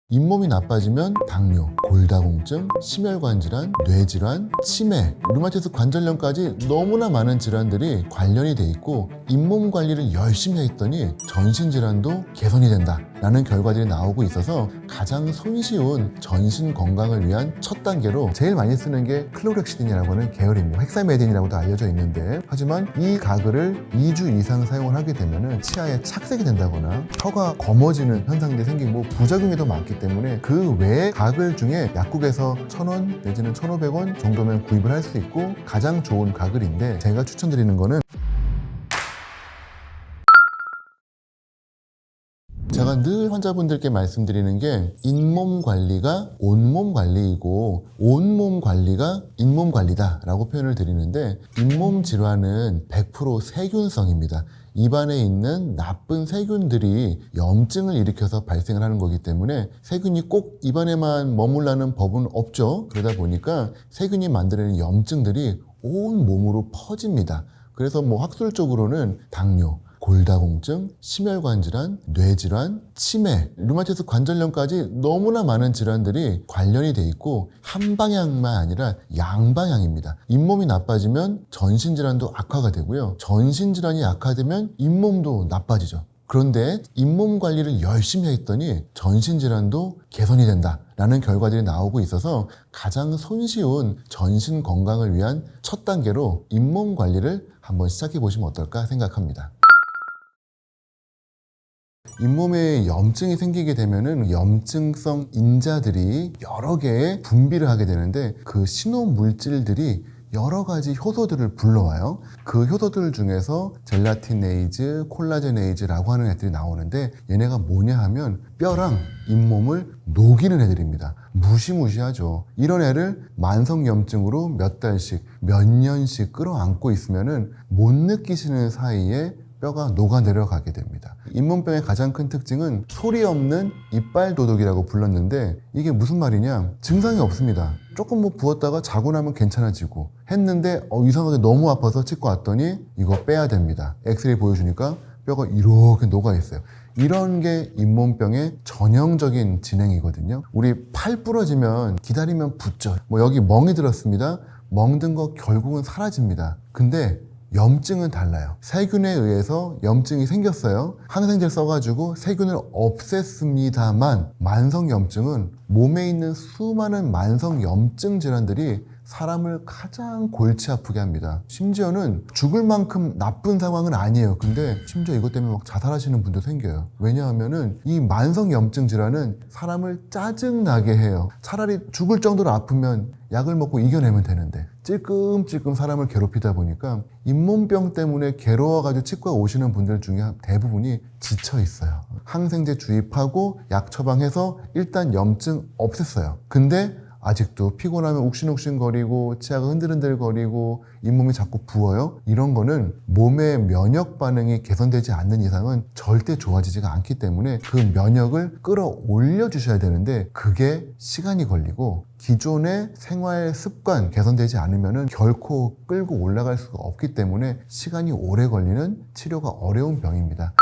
잇몸이 나빠지면 당뇨, 골다공증, 심혈관 질환, 뇌질환, 치매, 류마티스 관절염까지 너무나 많은 질환들이 관련이 돼 있고, 잇몸 관리를 열심히 했더니 전신 질환도 개선이 된다 라는 결과들이 나오고 있어서 가장 손쉬운 전신 건강을 위한 첫 단계로 제일 많이 쓰는 게 클로렉시딘이라고 하는 계열입니다. 헥사메딘이라고도 알려져 있는데, 하지만 이 가글을 2주 이상 사용을 하게 되면 치아에 착색이 된다거나 혀가 검어지는 현상들이 생기고 부작용이 더 많기 때문에 그 외의 가글 중에 약국에서 1,000원 내지는 1,500원 정도면 구입을 할 수 있고 가장 좋은 가글인데, 제가 추천드리는 거는, 제가 늘 환자분들께 말씀드리는 게 잇몸 관리가 온몸 관리이고 온몸 관리가 잇몸 관리다 라고 표현을 드리는데, 잇몸 질환은 100% 세균성입니다. 입안에 있는 나쁜 세균들이 염증을 일으켜서 발생을 하는 거기 때문에 세균이 꼭 입안에만 머물라는 법은 없죠. 그러다 보니까 세균이 만들어내는 염증들이 온 몸으로 퍼집니다. 그래서 학술적으로는 당뇨, 골다공증, 심혈관 질환, 뇌질환, 치매, 류마티스 관절염까지 너무나 많은 질환들이 관련이 돼 있고, 한 방향만 아니라 양방향입니다. 잇몸이 나빠지면 전신 질환도 악화가 되고요, 전신 질환이 악화되면 잇몸도 나빠지죠. 그런데 잇몸 관리를 열심히 했더니 전신 질환도 개선이 된다 라는 결과들이 나오고 있어서 가장 손쉬운 전신 건강을 위한 첫 단계로 잇몸 관리를 한번 시작해 보시면 어떨까 생각합니다. 잇몸에 염증이 생기게 되면은 염증성 인자들이 여러 개의 분비를 하게 되는데, 그 신호 물질들이 여러 가지 효소들을 불러와요. 그 효소들 중에서 젤라티네이즈, 콜라제네이즈라고 하는 애들이 나오는데, 얘네가 뭐냐 하면 뼈랑 잇몸을 녹이는 애들입니다. 무시무시하죠. 이런 애를 만성염증으로 몇 달씩, 몇 년씩 끌어안고 있으면은 못 느끼시는 사이에 뼈가 녹아 내려가게 됩니다. 잇몸병의 가장 큰 특징은 소리 없는 이빨 도둑이라고 불렀는데, 이게 무슨 말이냐, 증상이 없습니다. 조금 부었다가 자고 나면 괜찮아지고 했는데 이상하게 너무 아파서 치과 왔더니 이거 빼야 됩니다. 엑스레이 보여주니까 뼈가 이렇게 녹아 있어요. 이런 게 잇몸병의 전형적인 진행이거든요. 우리 팔 부러지면 기다리면 붓죠. 여기 멍이 들었습니다. 멍든 거 결국은 사라집니다. 근데 염증은 달라요. 세균에 의해서 염증이 생겼어요. 항생제를 써가지고 세균을 없앴습니다만, 만성염증은 몸에 있는 수많은 만성염증 질환들이 사람을 가장 골치 아프게 합니다. 심지어는 죽을 만큼 나쁜 상황은 아니에요. 근데 심지어 이것 때문에 자살하시는 분도 생겨요. 왜냐하면은 이 만성염증 질환은 사람을 짜증나게 해요. 차라리 죽을 정도로 아프면 약을 먹고 이겨내면 되는데 찔끔찔끔 사람을 괴롭히다 보니까 잇몸병 때문에 괴로워가지고 치과 오시는 분들 중에 대부분이 지쳐 있어요. 항생제 주입하고 약 처방해서 일단 염증 없앴어요. 근데 아직도 피곤하면 욱신욱신거리고 치아가 흔들흔들거리고 잇몸이 자꾸 부어요. 이런 거는 몸의 면역 반응이 개선되지 않는 이상은 절대 좋아지지가 않기 때문에 그 면역을 끌어올려 주셔야 되는데, 그게 시간이 걸리고 기존의 생활 습관 개선되지 않으면 결코 끌고 올라갈 수가 없기 때문에 시간이 오래 걸리는 치료가 어려운 병입니다.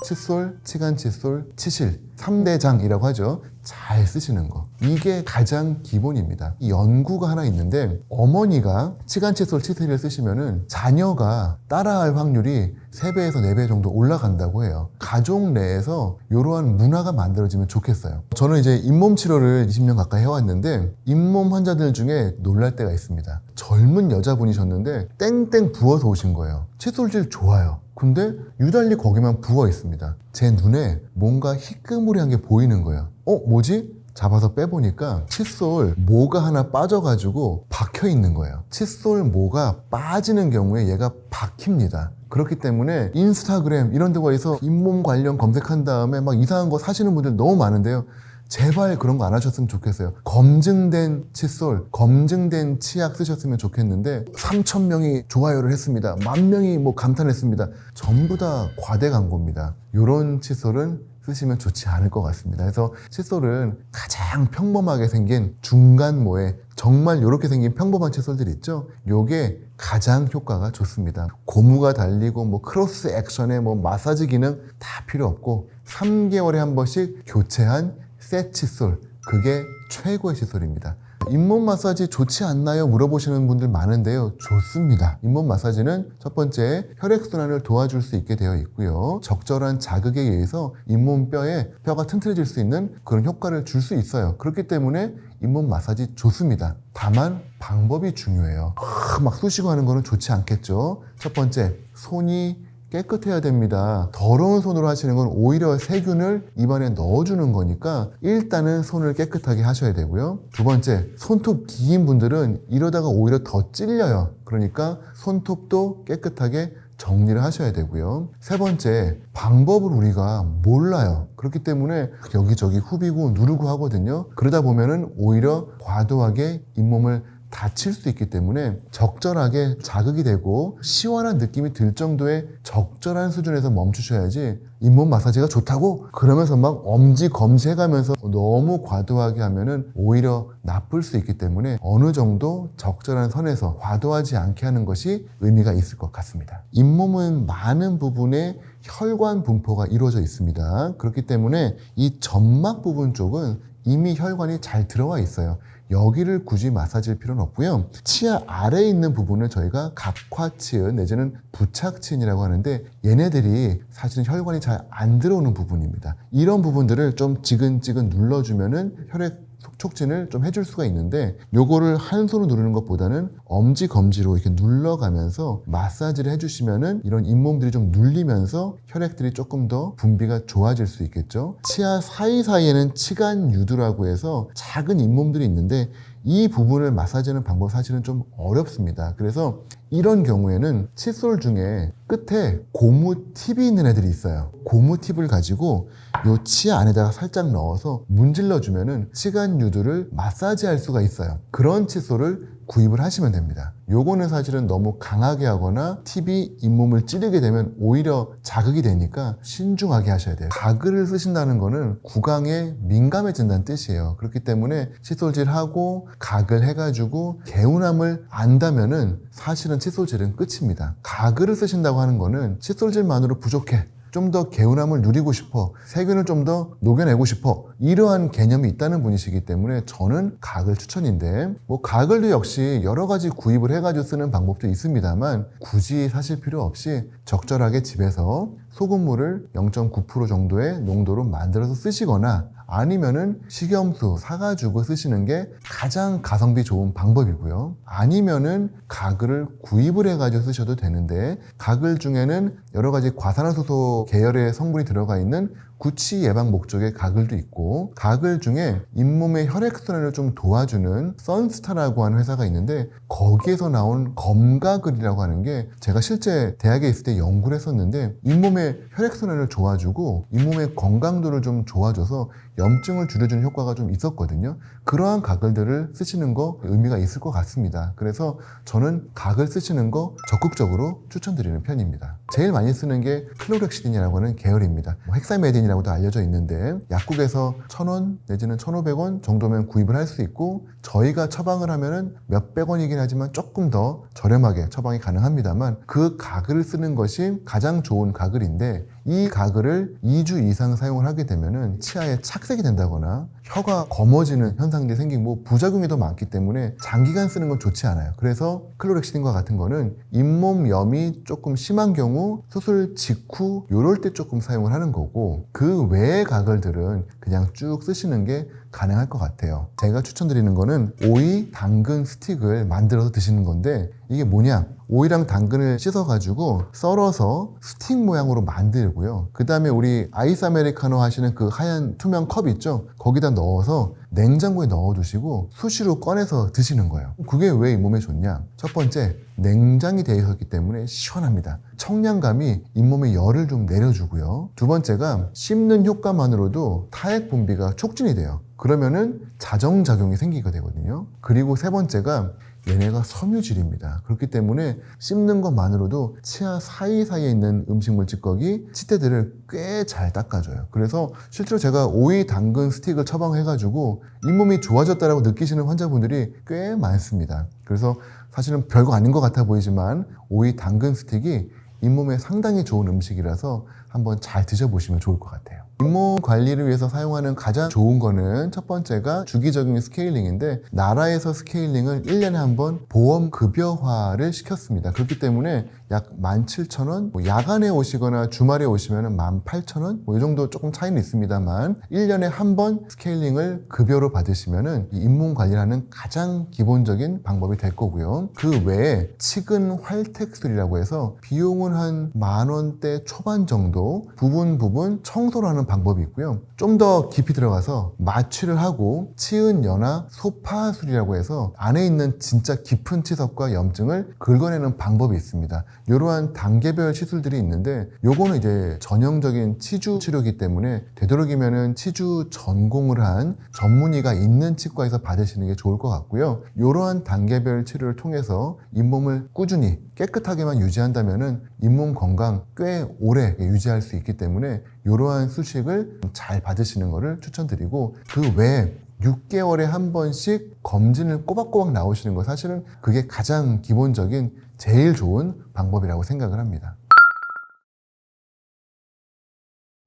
칫솔, 치간칫솔, 치실 3대장이라고 하죠. 잘 쓰시는 거, 이게 가장 기본입니다. 이 연구가 하나 있는데, 어머니가 치간칫솔, 치실을 쓰시면은 자녀가 따라할 확률이 3배에서 4배 정도 올라간다고 해요. 가족 내에서 이러한 문화가 만들어지면 좋겠어요. 저는 이제 잇몸 치료를 20년 가까이 해왔는데, 잇몸 환자들 중에 놀랄 때가 있습니다. 젊은 여자분이셨는데 땡땡 부어서 오신 거예요. 칫솔질 좋아요. 근데 유달리 거기만 부어 있습니다. 제 눈에 뭔가 희끄무리한 게 보이는 거예요. 뭐지? 잡아서 빼보니까 칫솔 모가 하나 빠져가지고 박혀 있는 거예요. 칫솔 모가 빠지는 경우에 얘가 박힙니다. 그렇기 때문에 인스타그램 이런 데 가서 잇몸 관련 검색한 다음에 이상한 거 사시는 분들 너무 많은데요. 제발 그런 거 안 하셨으면 좋겠어요. 검증된 칫솔, 검증된 치약 쓰셨으면 좋겠는데 3,000명이 좋아요를 했습니다. 10,000명이 뭐 감탄했습니다. 전부 다 과대 광고입니다. 이런 칫솔은 쓰시면 좋지 않을 것 같습니다. 그래서 칫솔은 가장 평범하게 생긴 중간모에 정말 이렇게 생긴 평범한 칫솔들 있죠? 요게 가장 효과가 좋습니다. 고무가 달리고 뭐 크로스 액션에 뭐 마사지 기능 다 필요 없고 3개월에 한 번씩 교체한 새 칫솔, 그게 최고의 칫솔입니다. 잇몸 마사지 좋지 않나요? 물어보시는 분들 많은데요. 좋습니다. 잇몸 마사지는 첫 번째 혈액순환을 도와줄 수 있게 되어 있고요. 적절한 자극에 의해서 잇몸 뼈가 튼튼해질 수 있는 그런 효과를 줄 수 있어요. 그렇기 때문에 잇몸 마사지 좋습니다. 다만 방법이 중요해요. 막 쑤시고 하는 거는 좋지 않겠죠. 첫 번째, 손이 깨끗해야 됩니다. 더러운 손으로 하시는 건 오히려 세균을 입안에 넣어주는 거니까 일단은 손을 깨끗하게 하셔야 되고요. 두 번째, 손톱 긴 분들은 이러다가 오히려 더 찔려요. 그러니까 손톱도 깨끗하게 정리를 하셔야 되고요. 세 번째, 방법을 우리가 몰라요. 그렇기 때문에 여기저기 후비고 누르고 하거든요. 그러다 보면은 오히려 과도하게 잇몸을 다칠 수 있기 때문에 적절하게 자극이 되고 시원한 느낌이 들 정도의 적절한 수준에서 멈추셔야지, 잇몸 마사지가 좋다고 그러면서 막 엄지검지 해가면서 너무 과도하게 하면은 오히려 나쁠 수 있기 때문에 어느 정도 적절한 선에서 과도하지 않게 하는 것이 의미가 있을 것 같습니다. 잇몸은 많은 부분에 혈관 분포가 이루어져 있습니다. 그렇기 때문에 이 점막 부분 쪽은 이미 혈관이 잘 들어와 있어요. 여기를 굳이 마사지할 필요는 없고요. 치아 아래에 있는 부분을 저희가 각화치은 내지는 부착치은이라고 하는데, 얘네들이 사실은 혈관이 잘 안 들어오는 부분입니다. 이런 부분들을 좀 지근지근 눌러주면은 혈액 촉진을 좀 해줄 수가 있는데, 요거를 한 손으로 누르는 것보다는 엄지검지로 이렇게 눌러가면서 마사지를 해주시면은 이런 잇몸들이 좀 눌리면서 혈액들이 조금 더 분비가 좋아질 수 있겠죠. 치아 사이사이에는 치간유두라고 해서 작은 잇몸들이 있는데, 이 부분을 마사지하는 방법 사실은 좀 어렵습니다. 그래서 이런 경우에는 칫솔 중에 끝에 고무 팁이 있는 애들이 있어요. 고무 팁을 가지고 요 치아 안에다가 살짝 넣어서 문질러 주면은 치간유두를 마사지할 수가 있어요. 그런 칫솔을 구입을 하시면 됩니다. 요거는 사실은 너무 강하게 하거나 팁이 잇몸을 찌르게 되면 오히려 자극이 되니까 신중하게 하셔야 돼요. 가글을 쓰신다는 거는 구강에 민감해진다는 뜻이에요. 그렇기 때문에 칫솔질하고 가글 해가지고 개운함을 안다면은 사실은 칫솔질은 끝입니다. 가글을 쓰신다고 하는 거는 칫솔질만으로 부족해, 좀 더 개운함을 누리고 싶어, 세균을 좀 더 녹여내고 싶어, 이러한 개념이 있다는 분이시기 때문에 저는 가글 추천인데, 뭐 가글도 역시 여러 가지 구입을 해가지고 쓰는 방법도 있습니다만 굳이 사실 필요 없이 적절하게 집에서 소금물을 0.9% 정도의 농도로 만들어서 쓰시거나 아니면은 식염수 사가지고 쓰시는 게 가장 가성비 좋은 방법이고요. 아니면은 가글을 구입을 해가지고 쓰셔도 되는데, 가글 중에는 여러 가지 과산화수소 계열의 성분이 들어가 있는 구취 예방 목적의 가글도 있고, 가글 중에 잇몸의 혈액순환을 좀 도와주는 선스타라고 하는 회사가 있는데, 거기에서 나온 검가글이라고 하는 게 제가 실제 대학에 있을 때 연구를 했었는데, 잇몸의 혈액순환을 도와주고 잇몸의 건강도를 좀 좋아줘서 염증을 줄여주는 효과가 좀 있었거든요. 그러한 가글들을 쓰시는 거 의미가 있을 것 같습니다. 그래서 저는 가글 쓰시는 거 적극적으로 추천드리는 편입니다. 제일 많이 쓰는 게 클로렉시딘이라고 하는 계열입니다. 헥사메딘이라고도 알려져 있는데, 약국에서 1,000원 내지는 1,500원 정도면 구입을 할 수 있고, 저희가 처방을 하면은 몇백 원이긴 하지만 조금 더 저렴하게 처방이 가능합니다만, 그 가글을 쓰는 것이 가장 좋은 가글인데, 이 가글을 2주 이상 사용을 하게 되면은 치아에 착색이 된다거나 혀가 검어지는 현상들이 생기고 부작용이 더 많기 때문에 장기간 쓰는 건 좋지 않아요. 그래서 클로렉시딘과 같은 거는 잇몸염이 조금 심한 경우 수술 직후 요럴 때 조금 사용을 하는 거고, 그 외의 가글들은 그냥 쭉 쓰시는 게 가능할 것 같아요. 제가 추천드리는 거는 오이, 당근 스틱을 만들어서 드시는 건데, 이게 뭐냐? 오이랑 당근을 씻어가지고 썰어서 스틱 모양으로 만들고요. 그 다음에 우리 아이스 아메리카노 하시는 그 하얀 투명 컵 있죠? 거기다 넣어서 냉장고에 넣어두시고 수시로 꺼내서 드시는 거예요. 그게 왜 이 몸에 좋냐? 첫 번째, 냉장이 되어 있기 때문에 시원합니다. 청량감이 잇몸에 열을 좀 내려주고요. 두 번째가 씹는 효과만으로도 타액 분비가 촉진이 돼요. 그러면은 자정작용이 생기게 되거든요. 그리고 세 번째가 얘네가 섬유질입니다. 그렇기 때문에 씹는 것만으로도 치아 사이사이에 있는 음식물 찌꺼기, 치태들을 꽤 잘 닦아줘요. 그래서 실제로 제가 오이 당근 스틱을 처방해가지고 잇몸이 좋아졌다고 느끼시는 환자분들이 꽤 많습니다. 그래서 사실은 별거 아닌 것 같아 보이지만 오이 당근 스틱이 잇몸에 상당히 좋은 음식이라서 한번 잘 드셔보시면 좋을 것 같아요. 잇몸 관리를 위해서 사용하는 가장 좋은 거는 첫 번째가 주기적인 스케일링인데 나라에서 스케일링을 1년에 한 번 보험 급여화를 시켰습니다. 그렇기 때문에 약 17,000원, 야간에 오시거나 주말에 오시면 18,000원, 이 정도 조금 차이는 있습니다만 1년에 한 번 스케일링을 급여로 받으시면 잇몸 관리하는 가장 기본적인 방법이 될 거고요. 그 외에 치근 활텍술이라고 해서 비용은 한 10,000원대 초반 정도 부분 청소를 하는 방법이 있고요. 좀 더 깊이 들어가서 마취를 하고 치은 연화 소파술이라고 해서 안에 있는 진짜 깊은 치석과 염증을 긁어내는 방법이 있습니다. 이러한 단계별 시술들이 있는데 요거는 이제 전형적인 치주 치료이기 때문에 되도록이면은 치주 전공을 한 전문의가 있는 치과에서 받으시는 게 좋을 것 같고요. 이러한 단계별 치료를 통해서 잇몸을 꾸준히 깨끗하게만 유지한다면은 잇몸 건강 꽤 오래 유지할 수 있기 때문에 이러한 수식을 잘 받으시는 것을 추천드리고 그 외에 6개월에 한 번씩 검진을 꼬박꼬박 나오시는 거 사실은 그게 가장 기본적인 제일 좋은 방법이라고 생각을 합니다.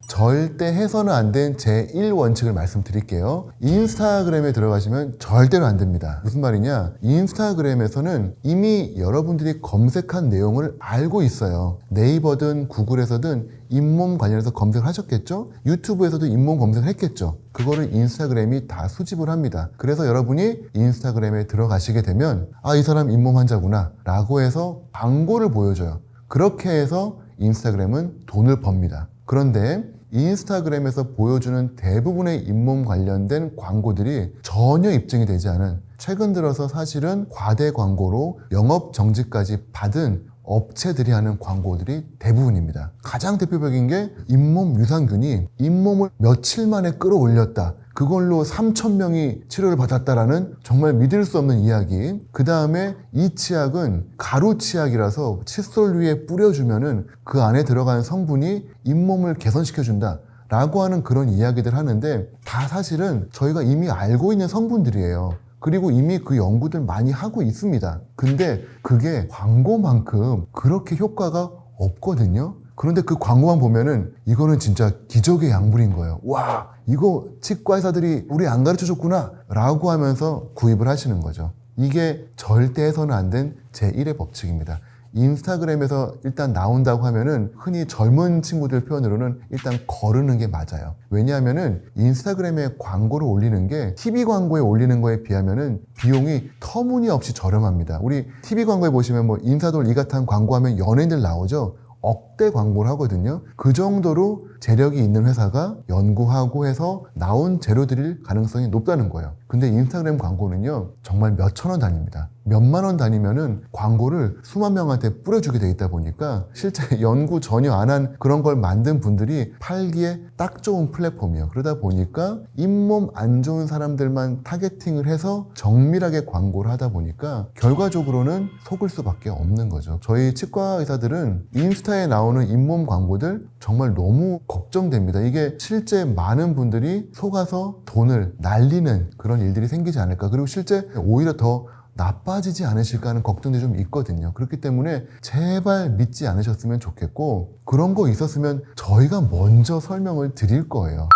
절대 해서는 안 된 제1원칙을 말씀드릴게요. 인스타그램에 들어가시면 절대로 안 됩니다. 무슨 말이냐? 인스타그램에서는 이미 여러분들이 검색한 내용을 알고 있어요. 네이버든 구글에서든 잇몸 관련해서 검색을 하셨겠죠? 유튜브에서도 잇몸 검색을 했겠죠? 그거를 인스타그램이 다 수집을 합니다. 그래서 여러분이 인스타그램에 들어가시게 되면 이 사람 잇몸 환자구나 라고 해서 광고를 보여줘요. 그렇게 해서 인스타그램은 돈을 법니다. 그런데 인스타그램에서 보여주는 대부분의 잇몸 관련된 광고들이 전혀 입증이 되지 않은 최근 들어서 사실은 과대 광고로 영업 정지까지 받은 업체들이 하는 광고들이 대부분입니다. 가장 대표적인 게 잇몸 유산균이 잇몸을 며칠 만에 끌어올렸다. 그걸로 3,000명이 치료를 받았다라는 정말 믿을 수 없는 이야기. 그 다음에 이 치약은 가루 치약이라서 칫솔 위에 뿌려주면은 그 안에 들어간 성분이 잇몸을 개선시켜준다. 라고 하는 그런 이야기들 하는데 다 사실은 저희가 이미 알고 있는 성분들이에요. 그리고 이미 그 연구들 많이 하고 있습니다. 근데 그게 광고만큼 그렇게 효과가 없거든요. 그런데 그 광고만 보면은 이거는 진짜 기적의 약물인 거예요. 와, 이거 치과 의사들이 우리 안 가르쳐 줬구나 라고 하면서 구입을 하시는 거죠. 이게 절대 해서는 안 된 제1의 법칙입니다. 인스타그램에서 일단 나온다고 하면은 흔히 젊은 친구들 표현으로는 일단 거르는 게 맞아요. 왜냐하면은 인스타그램에 광고를 올리는 게 TV 광고에 올리는 거에 비하면은 비용이 터무니없이 저렴합니다. 우리 TV 광고에 보시면 뭐 인사돌 이가탄 광고하면 연예인들 나오죠. 억대 광고를 하거든요. 그 정도로 재력이 있는 회사가 연구하고 해서 나온 재료들일 가능성이 높다는 거예요. 근데 인스타그램 광고는요, 정말 몇천 원 단위입니다. 몇만 원 단위면은 광고를 수만 명한테 뿌려주게 돼 있다 보니까 실제 연구 전혀 안 한 그런 걸 만든 분들이 팔기에 딱 좋은 플랫폼이에요. 그러다 보니까 잇몸 안 좋은 사람들만 타겟팅을 해서 정밀하게 광고를 하다 보니까 결과적으로는 속을 수밖에 없는 거죠. 저희 치과 의사들은 인스타에 나오는 잇몸 광고들 정말 너무 걱정됩니다. 이게 실제 많은 분들이 속아서 돈을 날리는 그런 일들이 생기지 않을까. 그리고 실제 오히려 더 나빠지지 않으실까 하는 걱정도 좀 있거든요. 그렇기 때문에 제발 믿지 않으셨으면 좋겠고 그런 거 있었으면 저희가 먼저 설명을 드릴 거예요.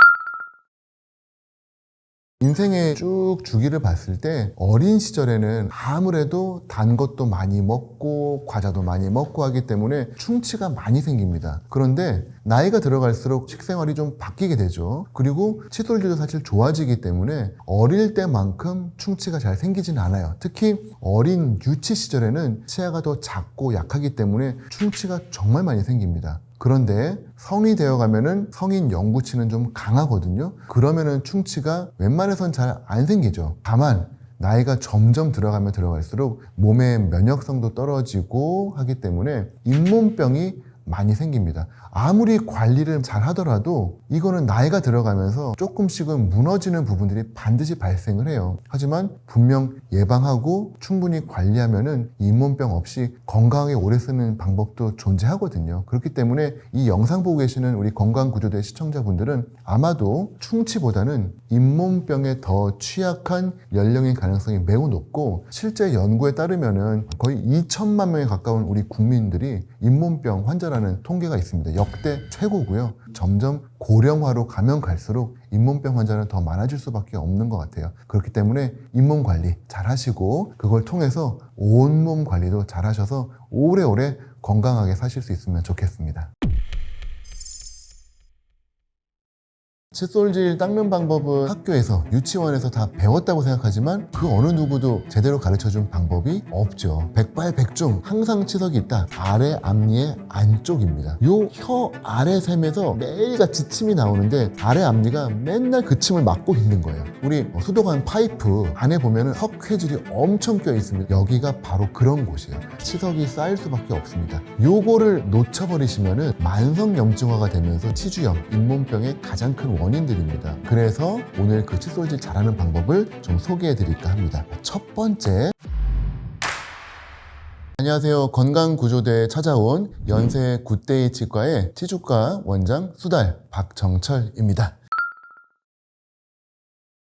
인생의 쭉 주기를 봤을 때 어린 시절에는 아무래도 단 것도 많이 먹고 과자도 많이 먹고 하기 때문에 충치가 많이 생깁니다. 그런데 나이가 들어갈수록 식생활이 좀 바뀌게 되죠. 그리고 칫솔질도 사실 좋아지기 때문에 어릴 때만큼 충치가 잘 생기진 않아요. 특히 어린 유치 시절에는 치아가 더 작고 약하기 때문에 충치가 정말 많이 생깁니다. 그런데 성이 되어가면은 성인 영구치는 좀 강하거든요. 그러면은 충치가 웬만해선 잘 안 생기죠. 다만 나이가 점점 들어가면 들어갈수록 몸의 면역성도 떨어지고 하기 때문에 잇몸병이 많이 생깁니다. 아무리 관리를 잘 하더라도 이거는 나이가 들어가면서 조금씩은 무너지는 부분들이 반드시 발생을 해요. 하지만 분명 예방하고 충분히 관리하면은 잇몸병 없이 건강하게 오래 쓰는 방법도 존재하거든요. 그렇기 때문에 이 영상 보고 계시는 우리 건강구조대 시청자분들은 아마도 충치보다는 잇몸병에 더 취약한 연령인 가능성이 매우 높고, 실제 연구에 따르면은 거의 2천만 명에 가까운 우리 국민들이 잇몸병 환자라는 통계가 있습니다. 역대 최고고요. 점점 고령화로 가면 갈수록 잇몸병 환자는 더 많아질 수밖에 없는 것 같아요. 그렇기 때문에 잇몸 관리 잘 하시고 그걸 통해서 온몸 관리도 잘 하셔서 오래오래 건강하게 사실 수 있으면 좋겠습니다. 칫솔질 닦는 방법은 학교에서, 유치원에서 다 배웠다고 생각하지만 그 어느 누구도 제대로 가르쳐준 방법이 없죠. 백발백중 항상 치석이 있다. 아래 앞니의 안쪽입니다. 요 혀 아래 샘에서 매일같이 침이 나오는데 아래 앞니가 맨날 그 침을 막고 있는 거예요. 우리 수도관 파이프 안에 보면은 석회질이 엄청 껴 있습니다. 여기가 바로 그런 곳이에요. 치석이 쌓일 수밖에 없습니다. 요거를 놓쳐버리시면은 만성염증화가 되면서 치주염, 잇몸병의 가장 큰 원인들입니다. 그래서 오늘 그 칫솔질 잘하는 방법을 좀 소개해 드릴까 합니다. 첫 번째, 안녕하세요. 건강구조대에 찾아온 연세 굿데이 치과의 치주과 원장 수달 박정철입니다.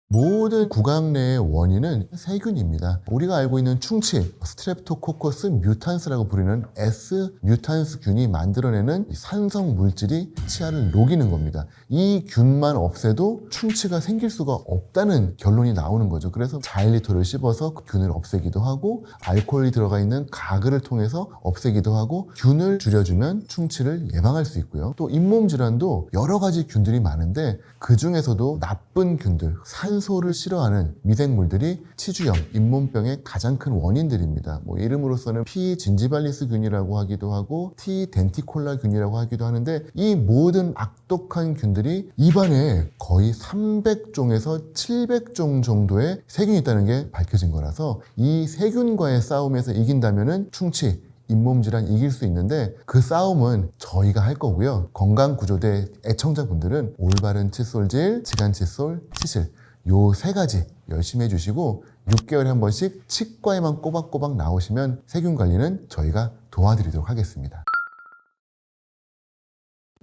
모든 구강내의 원인은 세균입니다. 우리가 알고 있는 충치, 스트랩토코커스 뮤탄스라고 부르는 S 뮤탄스균이 만들어내는 산성 물질이 치아를 녹이는 겁니다. 이 균만 없애도 충치가 생길 수가 없다는 결론이 나오는 거죠. 그래서 자일리토를 씹어서 그 균을 없애기도 하고, 알코올이 들어가 있는 가글을 통해서 없애기도 하고, 균을 줄여주면 충치를 예방할 수 있고요. 또 잇몸 질환도 여러 가지 균들이 많은데 그 중에서도 나쁜 균들, 산소를 싫어하는 미생물들이 치주염, 잇몸병의 가장 큰 원인들입니다. 이름으로서는 P 진지발리스 균이라고 하기도 하고 T 덴티콜라 균이라고 하기도 하는데, 이 모든 악독한 균들이 입안에 거의 300종에서 700종 정도의 세균이 있다는 게 밝혀진 거라서 이 세균과의 싸움에서 이긴다면은 충치, 잇몸 질환 이길 수 있는데 그 싸움은 저희가 할 거고요. 건강구조대 애청자분들은 올바른 칫솔질, 지간칫솔, 치실 요 세 가지 열심히 해주시고 6개월에 한 번씩 치과에만 꼬박꼬박 나오시면 세균 관리는 저희가 도와드리도록 하겠습니다.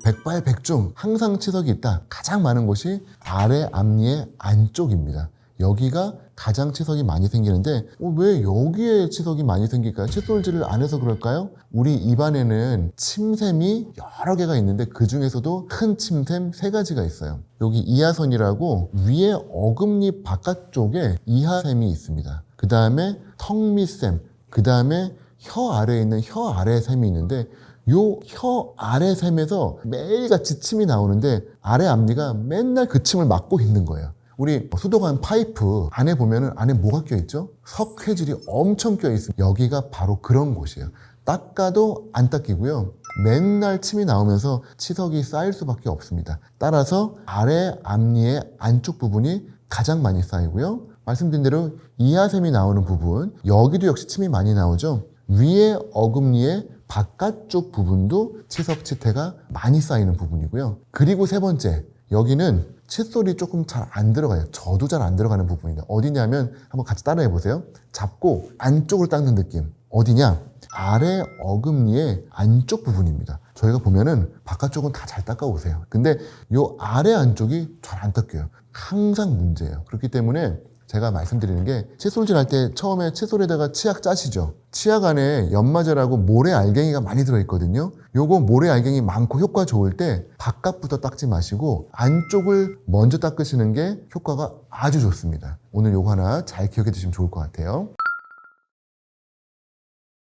백발백중 항상 치석이 있다. 가장 많은 곳이 아래 앞니의 안쪽입니다. 여기가 가장 치석이 많이 생기는데 왜 여기에 치석이 많이 생길까요? 칫솔질을 안 해서 그럴까요? 우리 입안에는 침샘이 여러 개가 있는데 그 중에서도 큰 침샘 3가지가 있어요. 여기 이하선이라고 위에 어금니 바깥쪽에 이하샘이 있습니다. 그 다음에 턱 밑샘, 그 다음에 혀 아래에 있는 혀 아래 샘이 있는데 요 혀 아래 샘에서 매일같이 침이 나오는데 아래 앞니가 맨날 그 침을 막고 있는 거예요. 우리 수도관 파이프 안에 보면은 안에 뭐가 껴있죠? 석회질이 엄청 껴있습니다. 여기가 바로 그런 곳이에요. 닦아도 안 닦이고요. 맨날 침이 나오면서 치석이 쌓일 수밖에 없습니다. 따라서 아래 앞니의 안쪽 부분이 가장 많이 쌓이고요. 말씀드린 대로 이하샘이 나오는 부분, 여기도 역시 침이 많이 나오죠. 위에 어금니의 바깥쪽 부분도 치석 치태가 많이 쌓이는 부분이고요. 그리고 세 번째, 여기는 칫솔이 조금 잘 안 들어가요. 저도 잘 안 들어가는 부분입니다. 어디냐면 한번 같이 따라해 보세요. 잡고 안쪽으로 닦는 느낌. 어디냐? 아래 어금니의 안쪽 부분입니다. 저희가 보면은 바깥쪽은 다 잘 닦아오세요. 근데 요 아래 안쪽이 잘 안 닦여요. 항상 문제예요. 그렇기 때문에 제가 말씀드리는 게 칫솔질 할 때 처음에 칫솔에다가 치약 짜시죠. 치약 안에 연마제라고 모래 알갱이가 많이 들어있거든요. 요거 모래 알갱이 많고 효과 좋을 때 바깥부터 닦지 마시고 안쪽을 먼저 닦으시는 게 효과가 아주 좋습니다. 오늘 요거 하나 잘 기억해 두시면 좋을 것 같아요.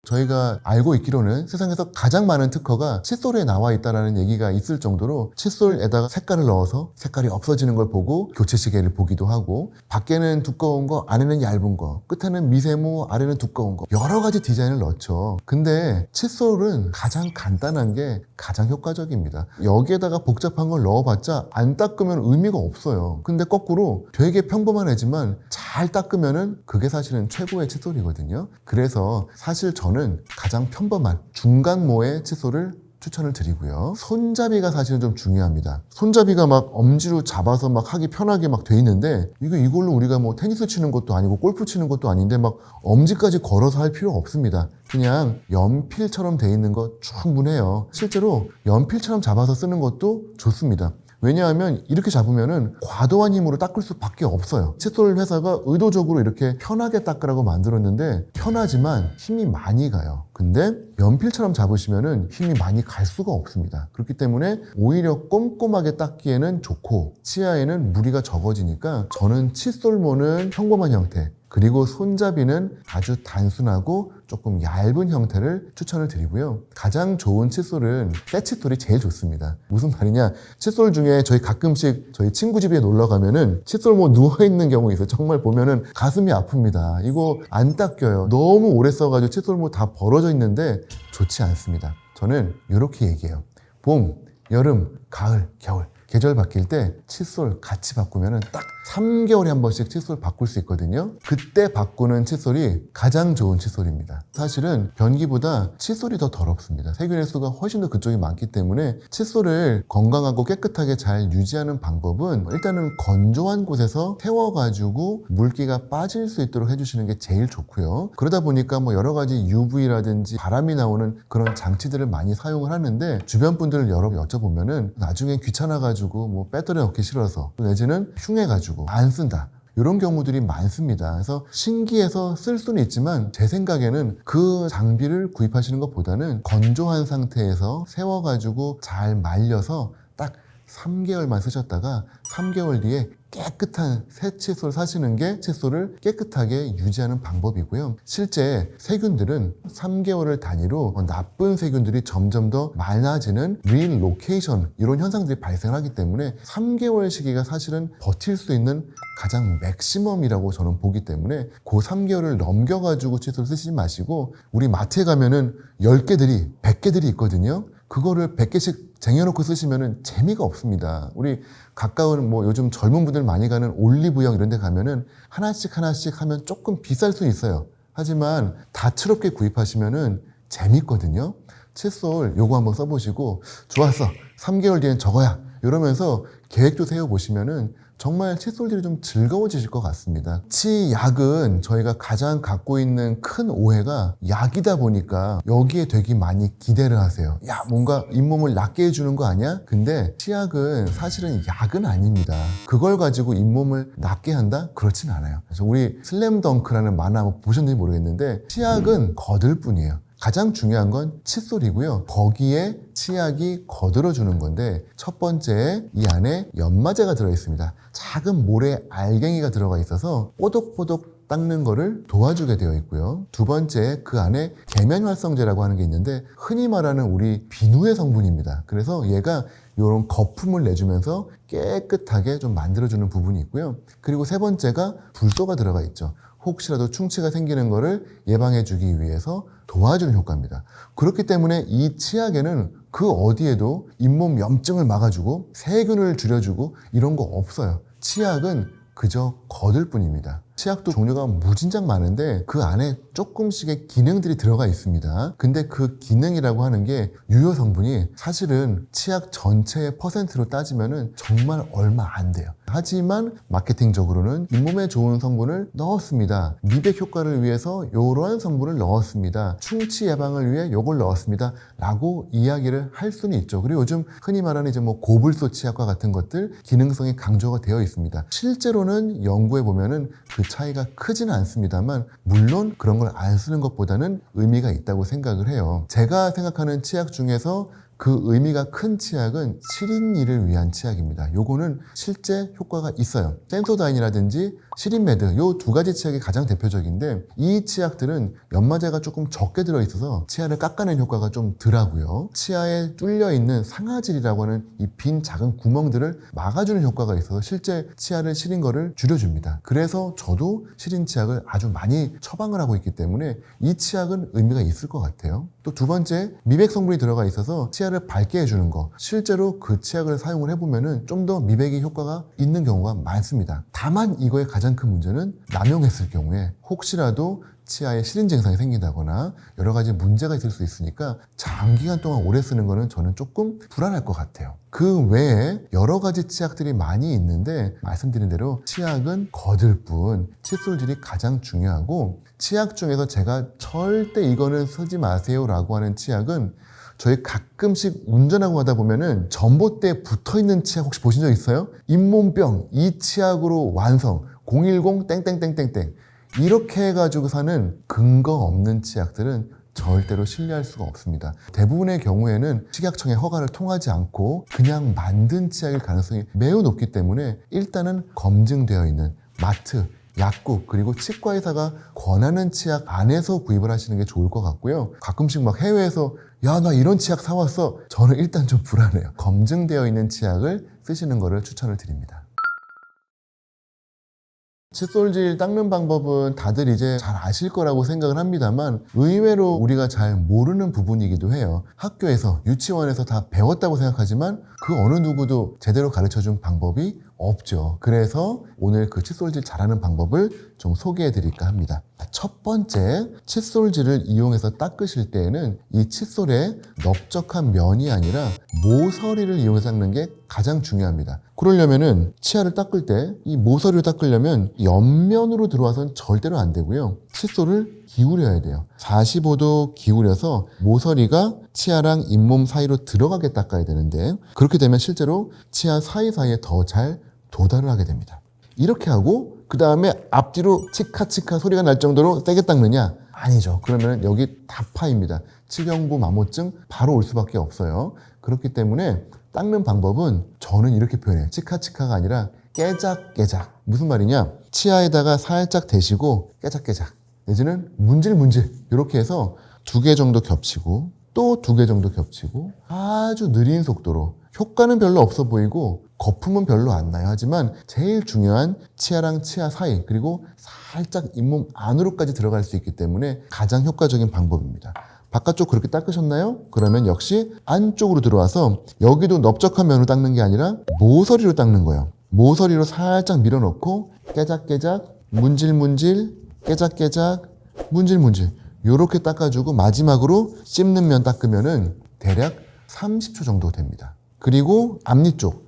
저희가 알고 있기로는 세상에서 가장 많은 특허가 칫솔에 나와 있다는 얘기가 있을 정도로 칫솔에다가 색깔을 넣어서 색깔이 없어지는 걸 보고 교체 시계를 보기도 하고, 밖에는 두꺼운 거, 안에는 얇은 거, 끝에는 미세모, 아래는 두꺼운 거, 여러 가지 디자인을 넣죠. 근데 칫솔은 가장 간단한 게 가장 효과적입니다. 여기에다가 복잡한 걸 넣어봤자 안 닦으면 의미가 없어요. 근데 거꾸로 되게 평범한 애지만 잘 닦으면은 그게 사실은 최고의 칫솔이거든요. 그래서 사실 저는 가장 평범한 중간모의 칫솔을 추천을 드리고요. 손잡이가 사실은 좀 중요합니다. 손잡이가 막 엄지로 잡아서 막 하기 편하게 막 돼 있는데, 이걸로 우리가 뭐 테니스 치는 것도 아니고 골프 치는 것도 아닌데 막 엄지까지 걸어서 할 필요 없습니다. 그냥 연필처럼 돼 있는 거 충분해요. 실제로 연필처럼 잡아서 쓰는 것도 좋습니다. 왜냐하면 이렇게 잡으면은 과도한 힘으로 닦을 수밖에 없어요. 칫솔 회사가 의도적으로 이렇게 편하게 닦으라고 만들었는데 편하지만 힘이 많이 가요. 근데 연필처럼 잡으시면은 힘이 많이 갈 수가 없습니다. 그렇기 때문에 오히려 꼼꼼하게 닦기에는 좋고 치아에는 무리가 적어지니까 저는 칫솔모는 평범한 형태, 그리고 손잡이는 아주 단순하고 조금 얇은 형태를 추천을 드리고요. 가장 좋은 칫솔은 새 칫솔이 제일 좋습니다. 무슨 말이냐, 칫솔 중에 저희 가끔씩 저희 친구 집에 놀러 가면은 칫솔 뭐 누워있는 경우 있어요. 정말 보면은 가슴이 아픕니다. 이거 안 닦여요. 너무 오래 써가지고 칫솔 뭐 다 벌어져 있는데 좋지 않습니다. 저는 이렇게 얘기해요. 봄, 여름, 가을, 겨울 계절 바뀔 때 칫솔 같이 바꾸면 딱 3개월에 한 번씩 칫솔 바꿀 수 있거든요. 그때 바꾸는 칫솔이 가장 좋은 칫솔입니다. 사실은 변기보다 칫솔이 더 더럽습니다. 세균의 수가 훨씬 더 그쪽이 많기 때문에 칫솔을 건강하고 깨끗하게 잘 유지하는 방법은 일단은 건조한 곳에서 태워가지고 물기가 빠질 수 있도록 해주시는 게 제일 좋고요. 그러다 보니까 뭐 여러 가지 UV라든지 바람이 나오는 그런 장치들을 많이 사용을 하는데, 주변 분들 여러 여쭤보면은 나중에 귀찮아가지고 뭐 배터리 넣기 싫어서, 내지는 흉해가지고 안 쓴다, 이런 경우들이 많습니다. 그래서 신기해서 쓸 수는 있지만 제 생각에는 그 장비를 구입하시는 것보다는 건조한 상태에서 세워가지고 잘 말려서 딱 3개월만 쓰셨다가 3개월 뒤에 깨끗한 새 칫솔 사시는 게 칫솔을 깨끗하게 유지하는 방법이고요. 실제 세균들은 3개월을 단위로 나쁜 세균들이 점점 더 많아지는 릴로케이션, 이런 현상들이 발생하기 때문에 3개월 시기가 사실은 버틸 수 있는 가장 맥시멈이라고 저는 보기 때문에 그 3개월을 넘겨가지고 칫솔 쓰시지 마시고, 우리 마트에 가면은 10개들이 100개들이 있거든요. 그거를 100개씩 쟁여놓고 쓰시면은 재미가 없습니다. 우리 가까운 뭐 요즘 젊은 분들 많이 가는 올리브영 이런 데 가면은 하나씩 하면 조금 비쌀 수 있어요. 하지만 다채롭게 구입하시면은 재밌거든요. 칫솔 요거 한번 써보시고 좋았어, 3개월 뒤엔 저거야, 이러면서 계획도 세워보시면은 정말 칫솔질이 좀 즐거워지실 것 같습니다. 치약은 저희가 가장 갖고 있는 큰 오해가 약이다 보니까 여기에 되게 많이 기대를 하세요. 야, 뭔가 잇몸을 낫게 해주는 거 아니야? 근데 치약은 사실은 약은 아닙니다. 그걸 가지고 잇몸을 낫게 한다? 그렇진 않아요. 그래서 우리 슬램덩크라는 만화 한번 보셨는지 모르겠는데 치약은 거들 뿐이에요. 가장 중요한 건 칫솔이고요. 거기에 치약이 거들어주는 건데, 첫 번째, 이 안에 연마제가 들어있습니다. 작은 모래 알갱이가 들어가 있어서 뽀독뽀독 닦는 거를 도와주게 되어 있고요. 두 번째, 그 안에 계면활성제라고 하는 게 있는데 흔히 말하는 우리 비누의 성분입니다. 그래서 얘가 이런 거품을 내주면서 깨끗하게 좀 만들어주는 부분이 있고요. 그리고 세 번째가 불소가 들어가 있죠. 혹시라도 충치가 생기는 거를 예방해주기 위해서 도와주는 효과입니다. 그렇기 때문에 이 치약에는 그 어디에도 잇몸 염증을 막아주고 세균을 줄여주고 이런 거 없어요. 치약은 그저 거들 뿐입니다. 치약도 종류가 무진장 많은데 그 안에 조금씩의 기능들이 들어가 있습니다. 근데 그 기능이라고 하는 게 유효 성분이 사실은 치약 전체의 퍼센트로 따지면은 정말 얼마 안 돼요. 하지만 마케팅적으로는 잇몸에 좋은 성분을 넣었습니다. 미백 효과를 위해서 이러한 성분을 넣었습니다. 충치 예방을 위해 이걸 넣었습니다. 라고 이야기를 할 수는 있죠. 그리고 요즘 흔히 말하는 이제 뭐 고불소 치약과 같은 것들 기능성이 강조가 되어 있습니다. 실제로는 연구해 보면은 그 차이가 크지는 않습니다만 물론 그런 걸 안 쓰는 것보다는 의미가 있다고 생각을 해요. 제가 생각하는 치약 중에서 그 의미가 큰 치약은 7인1을 위한 치약입니다. 요거는 실제 효과가 있어요. 센소다인이라든지 시린메드 요 두 가지 치약이 가장 대표적인데 이 치약들은 연마제가 조금 적게 들어있어서 치아를 깎아낸 효과가 좀 덜하고요. 치아에 뚫려있는 상아질이라고 하는 이 빈 작은 구멍들을 막아주는 효과가 있어서 실제 치아를 시린 거를 줄여줍니다. 그래서 저도 시린 치약을 아주 많이 처방을 하고 있기 때문에 이 치약은 의미가 있을 것 같아요. 또 두 번째, 미백 성분이 들어가 있어서 치아를 밝게 해주는 거. 실제로 그 치약을 사용을 해보면은 좀 더 미백의 효과가 있는 경우가 많습니다. 다만 이거의 가장 큰 문제는 남용했을 경우에 혹시라도 치아에 시린 증상이 생긴다거나 여러 가지 문제가 있을 수 있으니까 장기간 동안 오래 쓰는 거는 저는 조금 불안할 것 같아요. 그 외에 여러 가지 치약들이 많이 있는데 말씀드린 대로 치약은 거들 뿐 칫솔질이 가장 중요하고 치약 중에서 제가 절대 이거는 쓰지 마세요 라고 하는 치약은 저희 가끔씩 운전하고 가다 보면은 전봇대에 붙어있는 치약 혹시 보신 적 있어요? 잇몸병 이 치약으로 완성 010 땡땡땡땡땡 이렇게 해가지고 사는 근거 없는 치약들은 절대로 신뢰할 수가 없습니다. 대부분의 경우에는 식약청의 허가를 통하지 않고 그냥 만든 치약일 가능성이 매우 높기 때문에 일단은 검증되어 있는 마트, 약국 그리고 치과의사가 권하는 치약 안에서 구입을 하시는 게 좋을 것 같고요. 가끔씩 막 해외에서 야, 나 이런 치약 사왔어. 저는 일단 좀 불안해요. 검증되어 있는 치약을 쓰시는 거를 추천을 드립니다. 칫솔질 닦는 방법은 다들 이제 잘 아실 거라고 생각을 합니다만 의외로 우리가 잘 모르는 부분이기도 해요. 학교에서 유치원에서 다 배웠다고 생각하지만 그 어느 누구도 제대로 가르쳐준 방법이 없죠. 그래서 오늘 그 칫솔질 잘하는 방법을 좀 소개해 드릴까 합니다. 첫 번째, 칫솔질을 이용해서 닦으실 때에는 이 칫솔에 넓적한 면이 아니라 모서리를 이용해서 닦는 게 가장 중요합니다. 그러려면은 치아를 닦을 때 이 모서리를 닦으려면 옆면으로 들어와서는 절대로 안 되고요. 칫솔을 기울여야 돼요. 45도 기울여서 모서리가 치아랑 잇몸 사이로 들어가게 닦아야 되는데 그렇게 되면 실제로 치아 사이사이에 더 잘 도달을 하게 됩니다. 이렇게 하고 그 다음에 앞뒤로 치카치카 소리가 날 정도로 세게 닦느냐? 아니죠. 그러면 여기 다 파입니다. 치경부 마모증 바로 올 수밖에 없어요. 그렇기 때문에 닦는 방법은 저는 이렇게 표현해요. 치카치카가 아니라 깨작깨작. 무슨 말이냐? 치아에다가 살짝 대시고 깨작깨작. 내지는 문질문질 이렇게 해서 2개 정도 겹치고 또 2개 정도 겹치고 아주 느린 속도로 효과는 별로 없어 보이고 거품은 별로 안 나요. 하지만 제일 중요한 치아랑 치아 사이 그리고 살짝 잇몸 안으로까지 들어갈 수 있기 때문에 가장 효과적인 방법입니다. 바깥쪽 그렇게 닦으셨나요? 그러면 역시 안쪽으로 들어와서 여기도 넓적한 면으로 닦는 게 아니라 모서리로 닦는 거예요. 모서리로 살짝 밀어넣고 깨작깨작 문질문질 깨작깨작 문질문질 이렇게 닦아주고 마지막으로 씹는 면 닦으면은 대략 30초 정도 됩니다. 그리고 앞니 쪽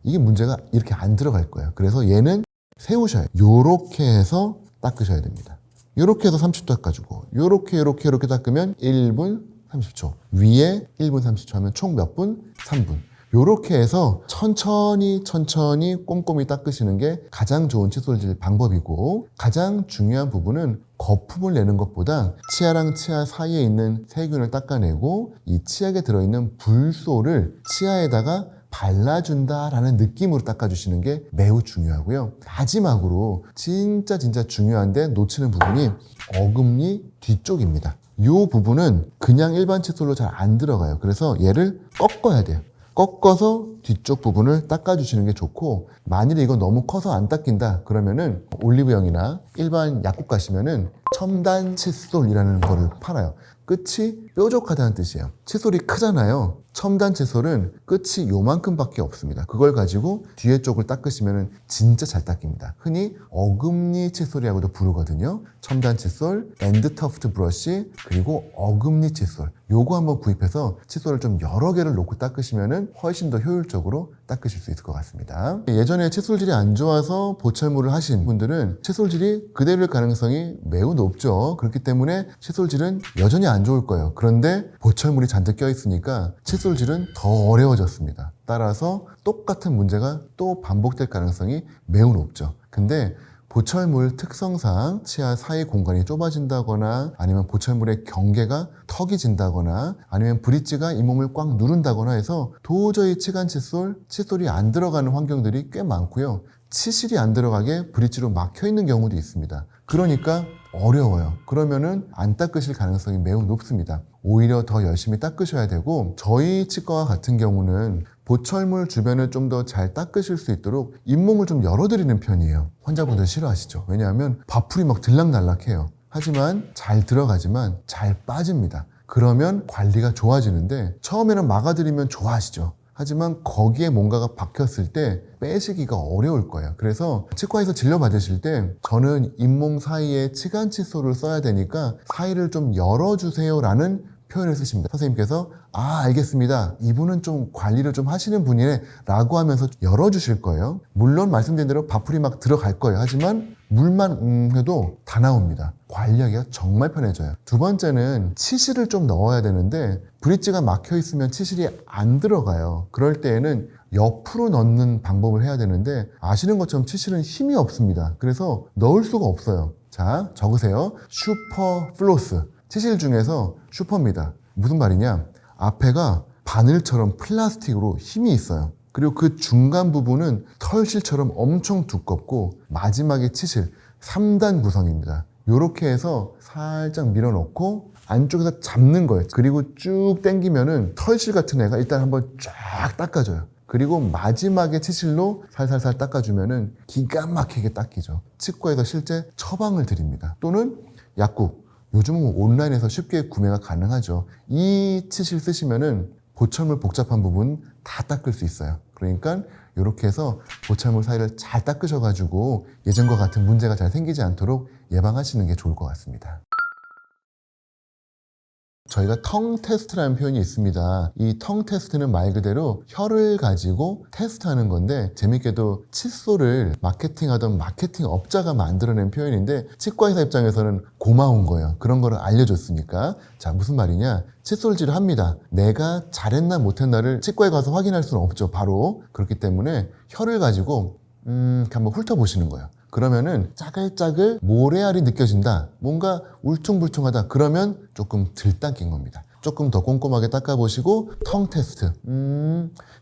이게 문제가 이렇게 안 들어갈 거예요. 그래서 얘는 세우셔야 돼요. 요렇게 해서 닦으셔야 됩니다. 요렇게 해서 30초 닦아주고 요렇게 닦으면 1분 30초 위에 1분 30초 하면 총 몇 분? 3분 요렇게 해서 천천히 꼼꼼히 닦으시는 게 가장 좋은 칫솔질 방법이고 가장 중요한 부분은 거품을 내는 것보다 치아랑 치아 사이에 있는 세균을 닦아내고 이 치약에 들어있는 불소를 치아에다가 발라준다라는 느낌으로 닦아주시는 게 매우 중요하고요. 마지막으로 진짜 중요한데 놓치는 부분이 어금니 뒤쪽입니다. 이 부분은 그냥 일반 칫솔로 잘 안 들어가요. 그래서 얘를 꺾어야 돼요. 꺾어서 뒤쪽 부분을 닦아주시는 게 좋고 만일에 이거 너무 커서 안 닦인다 그러면은 올리브영이나 일반 약국 가시면은 첨단 칫솔이라는 거를 팔아요. 끝이 뾰족하다는 뜻이에요. 칫솔이 크잖아요. 첨단 칫솔은 끝이 요만큼밖에 없습니다. 그걸 가지고 뒤에 쪽을 닦으시면 진짜 잘 닦입니다. 흔히 어금니 칫솔이라고도 부르거든요. 첨단 칫솔, 엔드 터프트 브러쉬, 그리고 어금니 칫솔. 요거 한번 구입해서 칫솔을 좀 여러 개를 놓고 닦으시면 훨씬 더 효율적으로 닦으실 수 있을 것 같습니다. 예전에 칫솔질이 안 좋아서 보철물을 하신 분들은 칫솔질이 그대로일 가능성이 매우 높죠. 그렇기 때문에 칫솔질은 여전히 안 좋을 거예요. 그런데 보철물이 잔뜩 껴있으니까 칫솔질은 더 어려워졌습니다. 따라서 똑같은 문제가 또 반복될 가능성이 매우 높죠. 근데 보철물 특성상 치아 사이 공간이 좁아진다거나 아니면 보철물의 경계가 턱이 진다거나 아니면 브릿지가 잇몸을 꽉 누른다거나 해서 도저히 치간 칫솔이 안 들어가는 환경들이 꽤 많고요. 치실이 안 들어가게 브릿지로 막혀 있는 경우도 있습니다. 그러니까 어려워요. 그러면은 안 닦으실 가능성이 매우 높습니다. 오히려 더 열심히 닦으셔야 되고, 저희 치과와 같은 경우는 보철물 주변을 좀 더 잘 닦으실 수 있도록 잇몸을 좀 열어드리는 편이에요. 환자분들 싫어하시죠? 왜냐하면 밥풀이 막 들락날락해요. 하지만 잘 들어가지만 잘 빠집니다. 그러면 관리가 좋아지는데 처음에는 막아드리면 좋아하시죠. 하지만 거기에 뭔가가 박혔을 때 빼시기가 어려울 거예요. 그래서 치과에서 진료 받으실 때 저는 잇몸 사이에 치간 칫솔을 써야 되니까 사이를 좀 열어주세요 라는 표현을 쓰십니다. 선생님께서 알겠습니다. 이분은 좀 관리를 좀 하시는 분이네 라고 하면서 열어주실 거예요. 물론 말씀드린 대로 밥풀이 막 들어갈 거예요. 하지만 물만 해도 다 나옵니다. 관리하기가 정말 편해져요. 두 번째는 치실을 좀 넣어야 되는데 브릿지가 막혀 있으면 치실이 안 들어가요. 그럴 때에는 옆으로 넣는 방법을 해야 되는데 아시는 것처럼 치실은 힘이 없습니다. 그래서 넣을 수가 없어요. 자, 적으세요. 슈퍼 플로스. 치실 중에서 슈퍼입니다. 무슨 말이냐? 앞에가 바늘처럼 플라스틱으로 힘이 있어요. 그리고 그 중간 부분은 털실처럼 엄청 두껍고 마지막에 치실 3단 구성입니다. 이렇게 해서 살짝 밀어넣고 안쪽에서 잡는 거예요. 그리고 쭉 당기면은 털실 같은 애가 일단 한번 쫙 닦아줘요. 그리고 마지막에 치실로 살살살 닦아주면은 기가 막히게 닦이죠. 치과에서 실제 처방을 드립니다. 또는 약국. 요즘은 온라인에서 쉽게 구매가 가능하죠. 이 치실 쓰시면은 보철물 복잡한 부분 다 닦을 수 있어요. 그러니까 이렇게 해서 보철물 사이를 잘 닦으셔가지고 예전과 같은 문제가 잘 생기지 않도록 예방하시는 게 좋을 것 같습니다. 저희가 텅 테스트라는 표현이 있습니다. 이 텅 테스트는 말 그대로 혀를 가지고 테스트하는 건데, 재밌게도 칫솔을 마케팅하던 마케팅 업자가 만들어낸 표현인데 치과의사 입장에서는 고마운 거예요. 그런 거를 알려줬으니까. 자, 무슨 말이냐? 칫솔질을 합니다. 내가 잘했나 못했나를 치과에 가서 확인할 수는 없죠. 바로. 그렇기 때문에 혀를 가지고 한번 훑어보시는 거예요. 그러면은 짜글짜글 모래알이 느껴진다, 뭔가 울퉁불퉁하다, 그러면 조금 덜 닦인 겁니다. 조금 더 꼼꼼하게 닦아보시고 텅 테스트